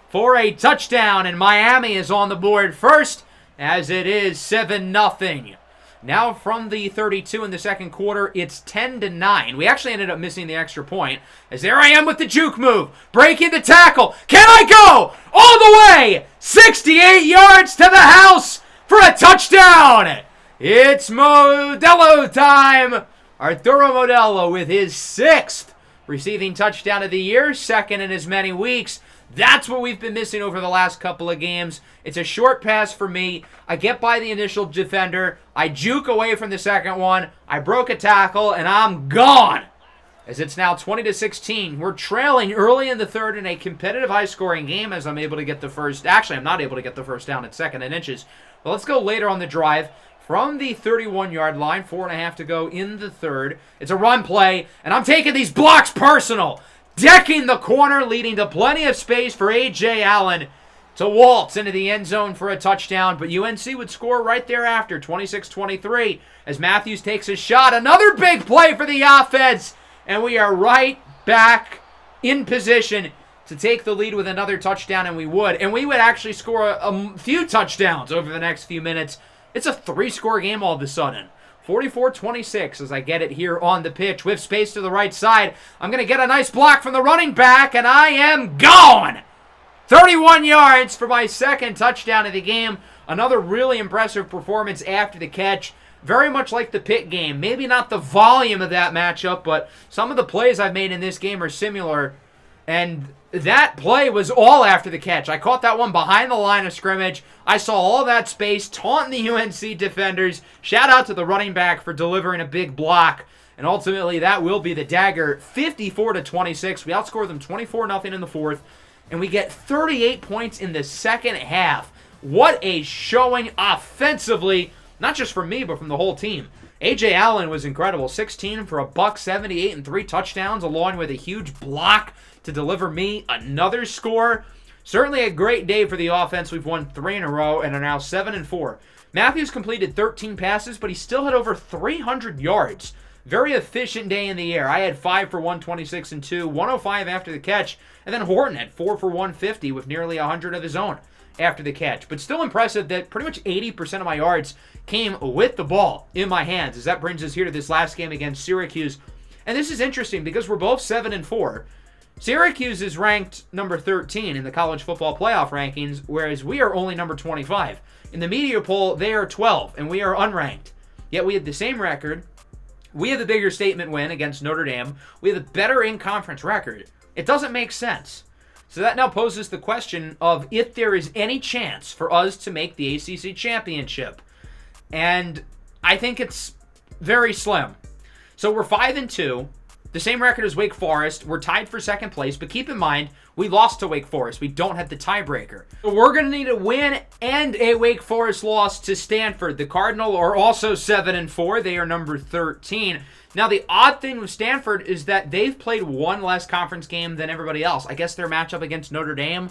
for a touchdown, and Miami is on the board first, as it is 7-0. Now from the 32 in the second quarter, it's 10-9. We actually ended up missing the extra point, as there I am with the juke move, breaking the tackle. Can I go all the way 68 yards to the house for a touchdown? It's Modelo time. Arturo Modelo with his 6th receiving touchdown of the year, 2nd in as many weeks. That's what we've been missing over the last couple of games. It's a short pass for me. I get by the initial defender. I juke away from the second one. I broke a tackle, and I'm gone. As it's now 20-16. We're trailing early in the 3rd in a competitive high-scoring game as I'm able to get the first. Actually, I'm not able to get the first down at 2nd and inches. But let's go later on the drive. From the 31-yard line, 4.5 to go in the 3rd. It's a run play, and I'm taking these blocks personal. Decking the corner, leading to plenty of space for A.J. Allen to waltz into the end zone for a touchdown. But UNC would score right thereafter, 26-23, as Matthews takes a shot. Another big play for the offense, and we are right back in position to take the lead with another touchdown, and we would. And we would actually score a few touchdowns over the next few minutes. It's a 3-score game all of a sudden. 44-26 as I get it here on the pitch with space to the right side. I'm going to get a nice block from the running back, and I am gone. 31 yards for my 2nd touchdown of the game. Another really impressive performance after the catch. Very much like the Pitt game. Maybe not the volume of that matchup, but some of the plays I've made in this game are similar. And that play was all after the catch. I caught that one behind the line of scrimmage. I saw all that space, taunting the UNC defenders. Shout out to the running back for delivering a big block. And ultimately, that will be the dagger. 54-26. We outscore them 24-0 in the 4th. And we get 38 points in the second half. What a showing offensively. Not just from me, but from the whole team. A.J. Allen was incredible. 16 for $178 and 3 touchdowns, along with a huge block to deliver me another score. Certainly a great day for the offense. We've won 3 in a row and are now 7-4. Matthews completed 13 passes, but he still had over 300 yards. Very efficient day in the air. I had 5 for 126 and 2, 105 after the catch, and then Horton had 4 for 150 with nearly 100 of his own after the catch. But still impressive that pretty much 80% of my yards came with the ball in my hands, as that brings us here to this last game against Syracuse. And this is interesting because we're both 7-4. Syracuse is ranked number 13 in the college football playoff rankings, whereas we are only number 25. In the media poll, they are 12, and we are unranked. Yet we had the same record, We have a bigger statement win against Notre Dame. We have a better in-conference record. It doesn't make sense. So that now poses the question of if there is any chance for us to make the ACC championship. And I think it's very slim. So we're 5-2. The same record as Wake Forest. We're tied for second place, but keep in mind, we lost to Wake Forest. We don't have the tiebreaker. So we're going to need a win and a Wake Forest loss to Stanford. The Cardinal are also 7-4. They are number 13. Now, the odd thing with Stanford is that they've played one less conference game than everybody else. I guess their matchup against Notre Dame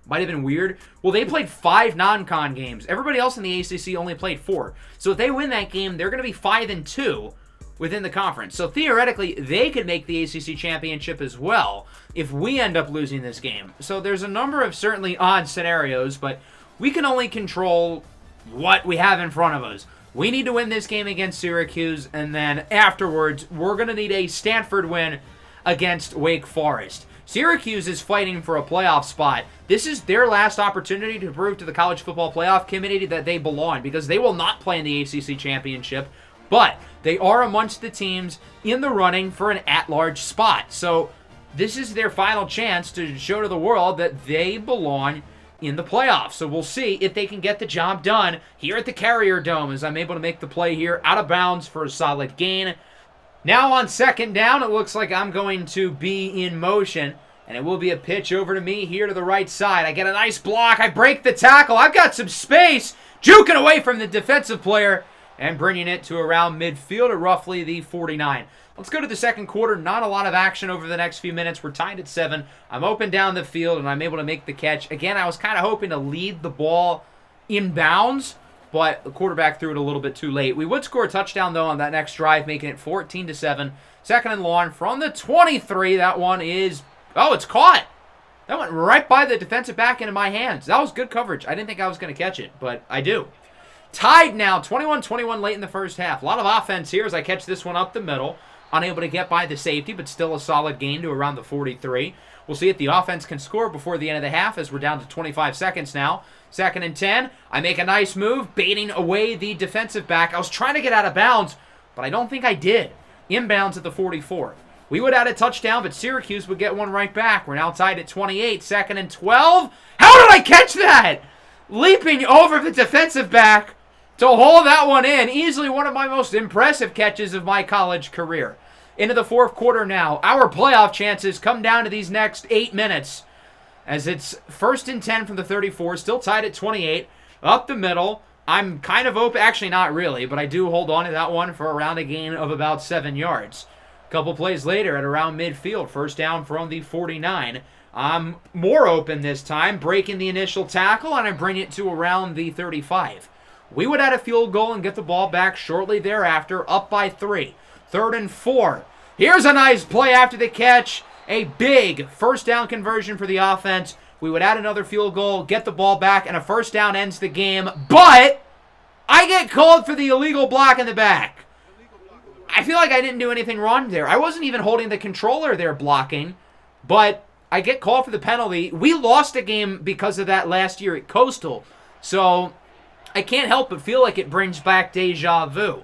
might have been weird. Well, they played 5 non-con games. Everybody else in the ACC only played 4. So if they win that game, they're going to be 5-2. Within the conference. So theoretically, they could make the ACC championship as well if we end up losing this game. So there's a number of certainly odd scenarios, but we can only control what we have in front of us. We need to win this game against Syracuse, and then afterwards, we're going to need a Stanford win against Wake Forest. Syracuse is fighting for a playoff spot. This is their last opportunity to prove to the College Football Playoff Committee that they belong, because they will not play in the ACC championship. But they are amongst the teams in the running for an at-large spot. So this is their final chance to show to the world that they belong in the playoffs. So we'll see if they can get the job done here at the Carrier Dome as I'm able to make the play here out of bounds for a solid gain. Now on second down, it looks like I'm going to be in motion. And it will be a pitch over to me here to the right side. I get a nice block. I break the tackle. I've got some space. Juking away from the defensive player. And bringing it to around midfield at roughly the 49. Let's go to the second quarter. Not a lot of action over the next few minutes. We're tied at 7. I'm open down the field, and I'm able to make the catch. Again, I was kind of hoping to lead the ball inbounds, but the quarterback threw it a little bit too late. We would score a touchdown, though, on that next drive, making it 14-7. Second and long from the 23. That one is... Oh, it's caught! That went right by the defensive back into my hands. That was good coverage. I didn't think I was going to catch it, but I do. Tied now, 21-21 late in the first half. A lot of offense here as I catch this one up the middle. Unable to get by the safety, but still a solid gain to around the 43. We'll see if the offense can score before the end of the half as we're down to 25 seconds now. Second and 10. I make a nice move, baiting away the defensive back. I was trying to get out of bounds, but I don't think I did. Inbounds at the 44. We would add a touchdown, but Syracuse would get one right back. We're now tied at 28. Second and 12. How did I catch that? Leaping over the defensive back to hold that one in. Easily one of my most impressive catches of my college career. Into the fourth quarter now. Our playoff chances come down to these next 8 minutes. As it's first and 10 from the 34. Still tied at 28. Up the middle. I'm kind of open. Actually, not really. But I do hold on to that one for around a gain of about 7 yards. A couple plays later at around midfield. First down from the 49. I'm more open this time. Breaking the initial tackle. And I bring it to around the 35. We would add a field goal and get the ball back shortly thereafter, up by 3. Third and 4. Here's a nice play after the catch. A big first down conversion for the offense. We would add another field goal, get the ball back, and a first down ends the game. But I get called for the illegal block in the back. I feel like I didn't do anything wrong there. I wasn't even holding the controller there blocking, but I get called for the penalty. We lost a game because of that last year at Coastal. So I can't help but feel like it brings back deja vu.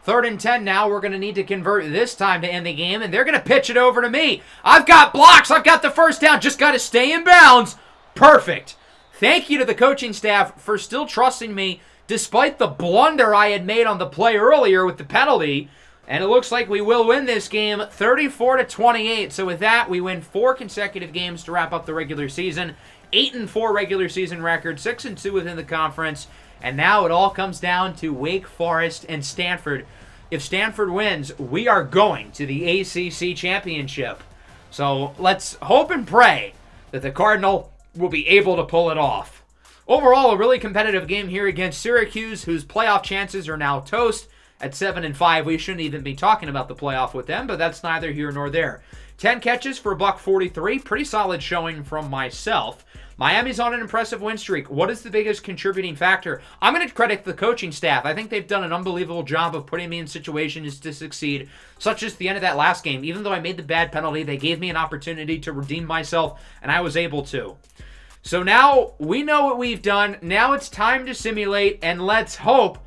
Third and 10 now. We're going to need to convert this time to end the game, and they're going to pitch it over to me. I've got blocks. I've got the first down. Just got to stay in bounds. Perfect. Thank you to the coaching staff for still trusting me despite the blunder I had made on the play earlier with the penalty. And it looks like we will win this game 34-28. So with that, we win 4 consecutive games to wrap up the regular season. 8-4 regular season record, 6-2 within the conference. And now it all comes down to Wake Forest and Stanford. If Stanford wins, we are going to the ACC championship. So let's hope and pray that the Cardinal will be able to pull it off. Overall, a really competitive game here against Syracuse, whose playoff chances are now toast. At 7-5, we shouldn't even be talking about the playoff with them, but that's neither here nor there. 10 catches for $143. Pretty solid showing from myself. Miami's on an impressive win streak. What is the biggest contributing factor? I'm going to credit the coaching staff. I think they've done an unbelievable job of putting me in situations to succeed, such as the end of that last game. Even though I made the bad penalty, they gave me an opportunity to redeem myself, and I was able to. So now we know what we've done. Now it's time to simulate, and let's hope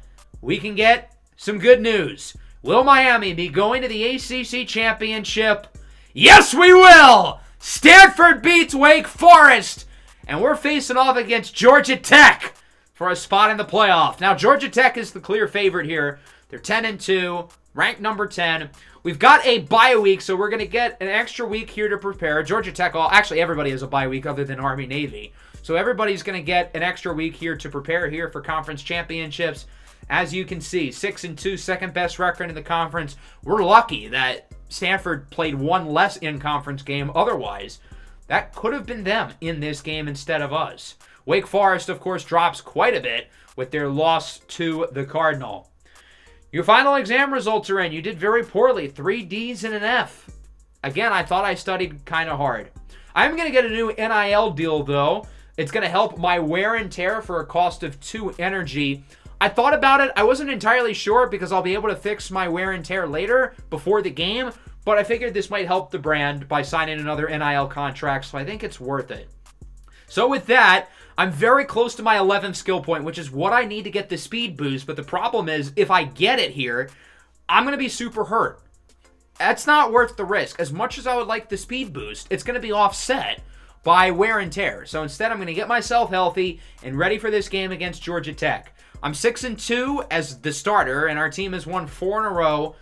we can get some good news. Will Miami be going to the ACC Championship? Yes, we will! Stanford beats Wake Forest, and we're facing off against Georgia Tech for a spot in the playoff. Now, Georgia Tech is the clear favorite here. They're 10-2, ranked number 10. We've got a bye week, so we're going to get an extra week here to prepare. Georgia Tech, actually everybody has a bye week other than Army-Navy. So everybody's going to get an extra week here to prepare here for conference championships. As you can see, 6-2, second best record in the conference. We're lucky that Stanford played one less in-conference game. Otherwise, that could have been them in this game instead of us. Wake Forest, of course, drops quite a bit with their loss to the Cardinal. Your final exam results are in. You did very poorly. 3 Ds and an F. Again, I thought I studied kind of hard. I'm going to get a new NIL deal, though. It's going to help my wear and tear for a cost of 2 energy. I thought about it. I wasn't entirely sure because I'll be able to fix my wear and tear later before the game, but I figured this might help the brand by signing another NIL contract, so I think it's worth it. So with that, I'm very close to my 11th skill point, which is what I need to get the speed boost, but the problem is if I get it here, I'm going to be super hurt. That's not worth the risk. As much as I would like the speed boost, it's going to be offset by wear and tear. So instead, I'm going to get myself healthy and ready for this game against Georgia Tech. I'm 6-2 as the starter, and our team has won 4 in a row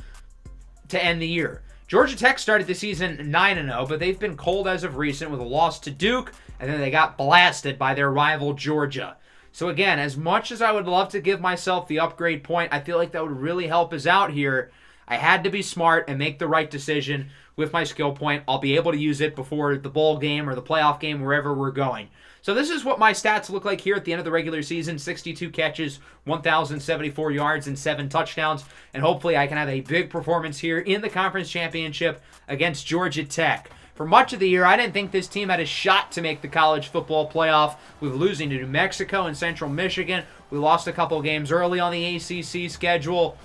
to end the year. Georgia Tech started the season 9-0, but they've been cold as of recent with a loss to Duke, and then they got blasted by their rival Georgia. So again, as much as I would love to give myself the upgrade point, I feel like that would really help us out here. I had to be smart and make the right decision with my skill point. I'll be able to use it before the bowl game or the playoff game, wherever we're going. So this is what my stats look like here at the end of the regular season. 62 catches, 1,074 yards, and 7 touchdowns. And hopefully I can have a big performance here in the conference championship against Georgia Tech. For much of the year, I didn't think this team had a shot to make the college football playoff with losing to New Mexico and Central Michigan. We lost a couple games early on the ACC schedule.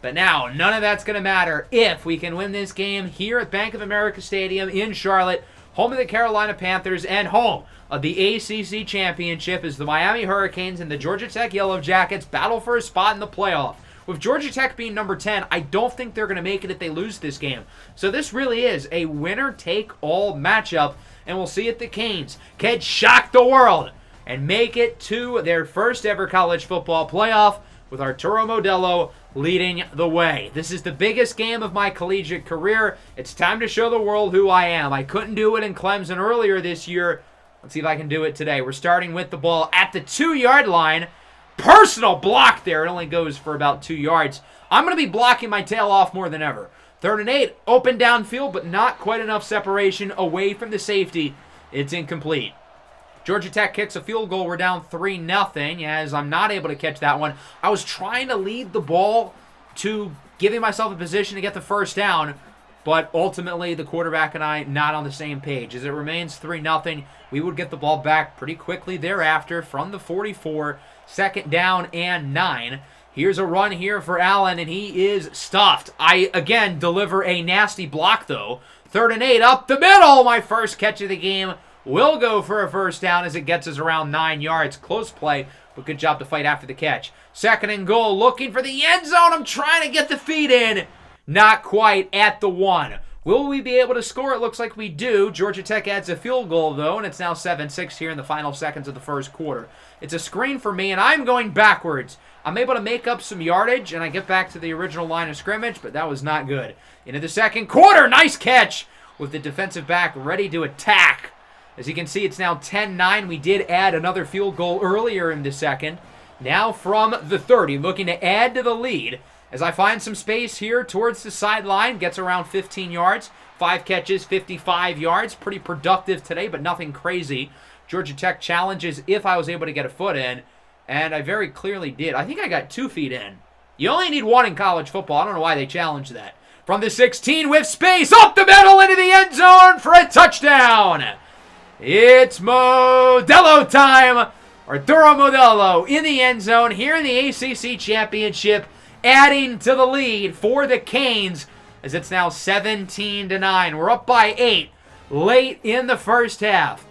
But now, none of that's going to matter if we can win this game here at Bank of America Stadium in Charlotte, home of the Carolina Panthers and home of the ACC Championship as the Miami Hurricanes and the Georgia Tech Yellow Jackets battle for a spot in the playoff. With Georgia Tech being number 10, I don't think they're going to make it if they lose this game. So this really is a winner-take-all matchup, and we'll see if the Canes can shock the world and make it to their first ever college football playoff with Arturo Modelo leading the way. This is the biggest game of my collegiate career. It's time to show the world who I am. I couldn't do it in Clemson earlier this year. Let's see if I can do it today. We're starting with the ball at the 2-yard line. Personal block there. It only goes for about 2 yards. I'm going to be blocking my tail off more than ever. 3rd and 8. Open downfield, but not quite enough separation away from the safety. It's incomplete. Georgia Tech kicks a field goal. We're down 3-0 as I'm not able to catch that one. I was trying to lead the ball to giving myself a position to get the first down, but ultimately the quarterback and I not on the same page. As it remains 3-0, we would get the ball back pretty quickly thereafter from the 44, 2nd down and 9. Here's a run here for Allen, and he is stuffed. I, again, deliver a nasty block, though. 3rd and 8 up the middle. My first catch of the game will go for a first down as it gets us around 9 yards. Close play, but good job to fight after the catch. 2nd and goal, looking for the end zone. I'm trying to get the feet in. Not quite at the 1. Will we be able to score? It looks like we do. Georgia Tech adds a field goal, though, and it's now 7-6 here in the final seconds of the first quarter. It's a screen for me, and I'm going backwards. I'm able to make up some yardage, and I get back to the original line of scrimmage, but that was not good. Into the second quarter, nice catch with the defensive back ready to attack. As you can see, it's now 10-9. We did add another field goal earlier in the second. Now from the 30, looking to add to the lead. As I find some space here towards the sideline, gets around 15 yards. 5 catches, 55 yards. Pretty productive today, but nothing crazy. Georgia Tech challenges if I was able to get a foot in, and I very clearly did. I think I got 2 feet in. You only need 1 in college football. I don't know why they challenged that. From the 16 with space, up the middle into the end zone for a touchdown. It's Modelo time. Arturo Modelo in the end zone here in the ACC Championship, adding to the lead for the Canes as it's now 17-9. We're up by 8 late in the first half.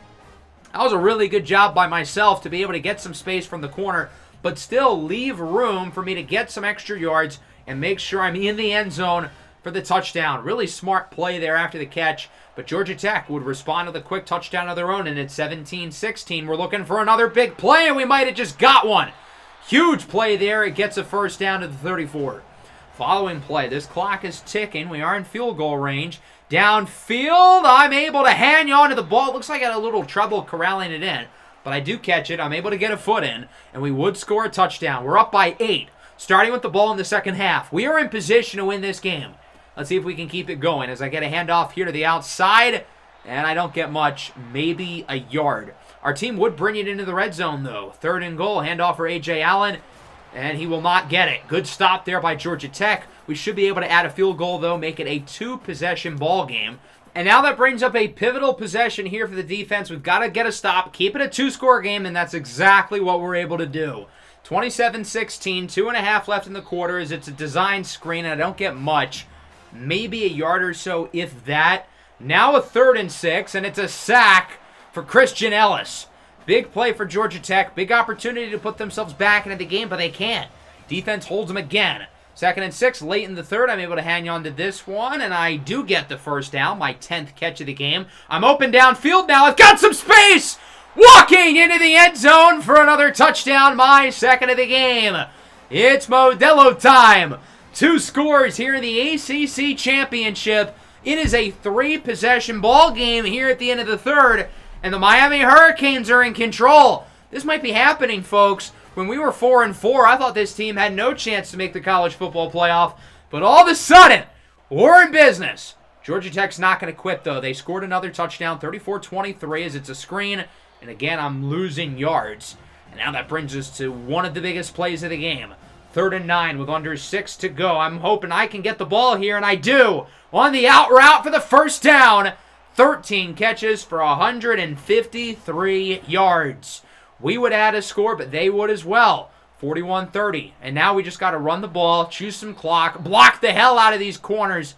That was a really good job by myself to be able to get some space from the corner, but still leave room for me to get some extra yards and make sure I'm in the end zone for the touchdown. Really smart play there after the catch, but Georgia Tech would respond with a quick touchdown of their own, and it's 17-16. We're looking for another big play, and we might have just got one. Huge play there. It gets a first down to the 34. Following play, this clock is ticking. We are in field goal range. Downfield, I'm able to hang on to the ball. Looks like I had a little trouble corralling it in, but I do catch it. I'm able to get a foot in, and we would score a touchdown. We're up by 8, starting with the ball in the second half. We are in position to win this game. Let's see if we can keep it going as I get a handoff here to the outside, and I don't get much, maybe a yard. Our team would bring it into the red zone, though. 3rd and goal, handoff for A.J. Allen, and he will not get it. Good stop there by Georgia Tech. We should be able to add a field goal, though, make it a 2-possession ball game. And now that brings up a pivotal possession here for the defense. We've got to get a stop, keep it a 2-score game, and that's exactly what we're able to do. 27-16, 2.5 left in the quarter as it's a design screen, and I don't get much. Maybe a yard or so, if that. Now a 3rd and 6, and it's a sack for Christian Ellis. Big play for Georgia Tech. Big opportunity to put themselves back into the game, but they can't. Defense holds them again. 2nd and 6, late in the 3rd. I'm able to hang on to this one, and I do get the first down, my 10th catch of the game. I'm open downfield now. I've got some space! Walking into the end zone for another touchdown, my 2nd of the game. It's Modelo time. 2 scores here in the ACC Championship. It is a 3-possession ball game here at the end of the 3rd, and the Miami Hurricanes are in control. This might be happening, folks. When we were 4-4, I thought this team had no chance to make the college football playoff, but all of a sudden, we're in business. Georgia Tech's not going to quit, though. They scored another touchdown, 34-23, as it's a screen, and again, I'm losing yards. And now that brings us to one of the biggest plays of the game. 3rd and 9 with under 6 to go. I'm hoping I can get the ball here, and I do. On the out route for the first down. 13 catches for 153 yards. We would add a score, but they would as well. 41-30. And now we just got to run the ball, choose some clock, block the hell out of these corners,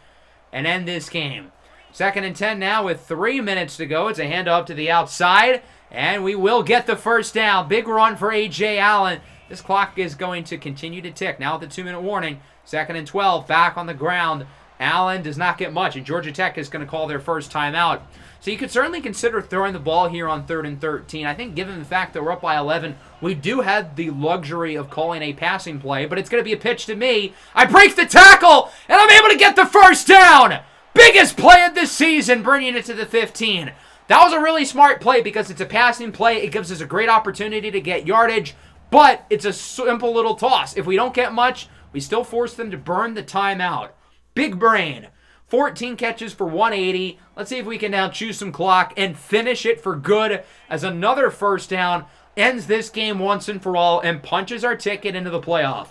and end this game. 2nd and 10 now with 3 minutes to go. It's a handoff to the outside, and we will get the first down. Big run for A.J. Allen. This clock is going to continue to tick. Now with the 2-minute warning. 2nd and 12, back on the ground. Allen does not get much, and Georgia Tech is going to call their first timeout. So you could certainly consider throwing the ball here on 3rd and 13. I think given the fact that we're up by 11, we do have the luxury of calling a passing play, but it's going to be a pitch to me. I break the tackle, and I'm able to get the first down. Biggest play of this season, bringing it to the 15. That was a really smart play because it's a passing play. It gives us a great opportunity to get yardage, but it's a simple little toss. If we don't get much, we still force them to burn the timeout. Big brain. 14 catches for 180. Let's see if we can now choose some clock and finish it for good as another first down ends this game once and for all and punches our ticket into the playoff.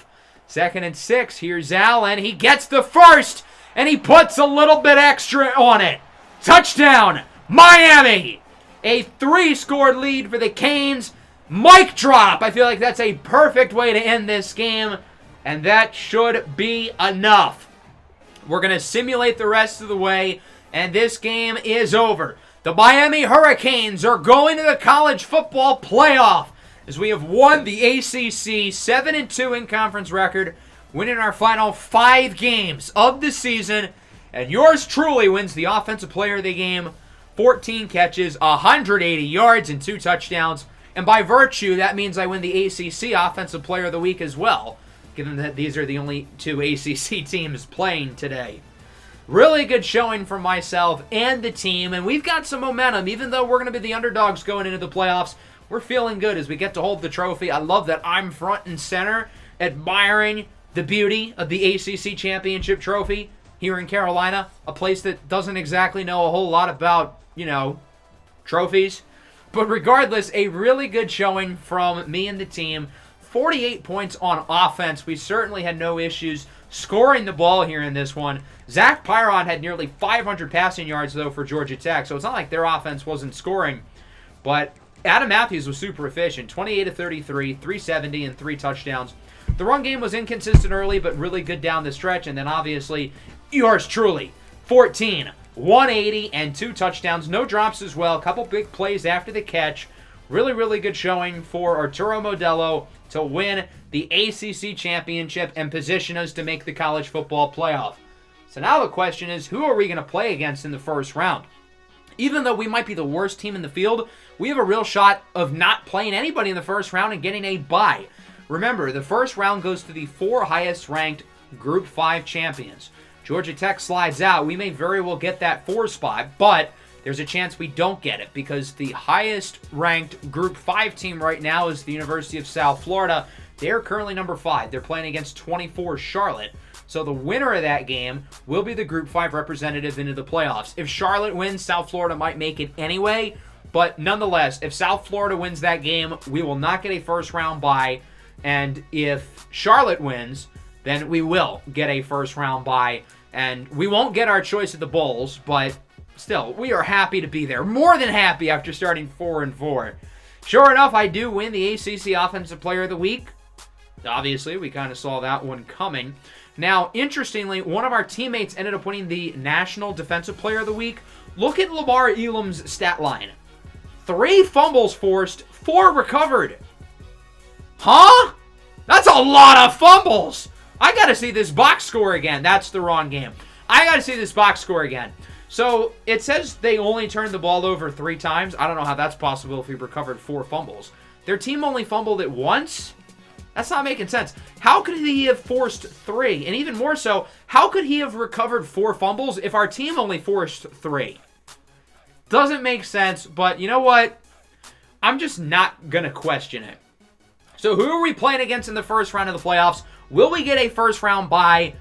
2nd and 6. Here's Allen. He gets the first, and he puts a little bit extra on it. Touchdown, Miami. A 3-score lead for the Canes. Mic drop. I feel like that's a perfect way to end this game, and that should be enough. We're going to simulate the rest of the way, and this game is over. The Miami Hurricanes are going to the college football playoff as we have won the ACC 7-2 in conference record, winning our final 5 games of the season, and yours truly wins the offensive player of the game. 14 catches, 180 yards, and 2 touchdowns, and by virtue, that means I win the ACC offensive player of the week as well, given that these are the only 2 ACC teams playing today. Really good showing from myself and the team, and we've got some momentum. Even though we're going to be the underdogs going into the playoffs, we're feeling good as we get to hold the trophy. I love that I'm front and center, admiring the beauty of the ACC Championship trophy here in Carolina, a place that doesn't exactly know a whole lot about, trophies. But regardless, a really good showing from me and the team. 48 points on offense. We certainly had no issues scoring the ball here in this one. Zach Pyron had nearly 500 passing yards, though, for Georgia Tech, so it's not like their offense wasn't scoring. But Adam Matthews was super efficient, 28-33, 370, and 3 touchdowns. The run game was inconsistent early, but really good down the stretch, and then obviously, yours truly, 14, 180, and 2 touchdowns. No drops as well. A couple big plays after the catch. Really, really good showing for Arturo Modelo to win the ACC championship and position us to make the college football playoff. So now the question is, who are we going to play against in the first round? Even though we might be the worst team in the field, we have a real shot of not playing anybody in the first round and getting a bye. Remember, the first round goes to the 4 highest-ranked Group 5 champions. Georgia Tech slides out. We may very well get that 4 spot, but there's a chance we don't get it because the highest-ranked Group 5 team right now is the University of South Florida. They're currently number 5. They're playing against 24 Charlotte. So the winner of that game will be the Group 5 representative into the playoffs. If Charlotte wins, South Florida might make it anyway. But nonetheless, if South Florida wins that game, we will not get a first-round bye. And if Charlotte wins, then we will get a first-round bye. And we won't get our choice at the Bowls, but still, we are happy to be there. More than happy after starting 4-4. Sure enough, I do win the ACC Offensive Player of the Week. Obviously, we kind of saw that one coming. Now, interestingly, one of our teammates ended up winning the National Defensive Player of the Week. Look at Lamar Elam's stat line. 3 fumbles forced, 4 recovered. Huh? That's a lot of fumbles. I got to see this box score again. That's the wrong game. I got to see this box score again. So, it says they only turned the ball over 3 times. I don't know how that's possible if he recovered 4 fumbles. Their team only fumbled it once? That's not making sense. How could he have forced 3? And even more so, how could he have recovered 4 fumbles if our team only forced 3? Doesn't make sense, but you know what? I'm just not going to question it. So who are we playing against in the first round of the playoffs? Will we get a first round bye?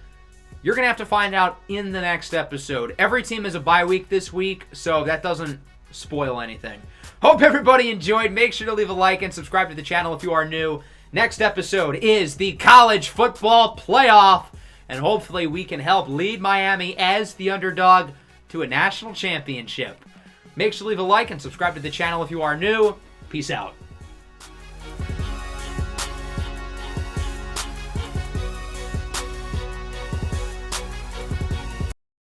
You're going to have to find out in the next episode. Every team has a bye week this week, so that doesn't spoil anything. Hope everybody enjoyed. Make sure to leave a like and subscribe to the channel if you are new. Next episode is the college football playoff, and hopefully we can help lead Miami as the underdog to a national championship. Make sure to leave a like and subscribe to the channel if you are new. Peace out.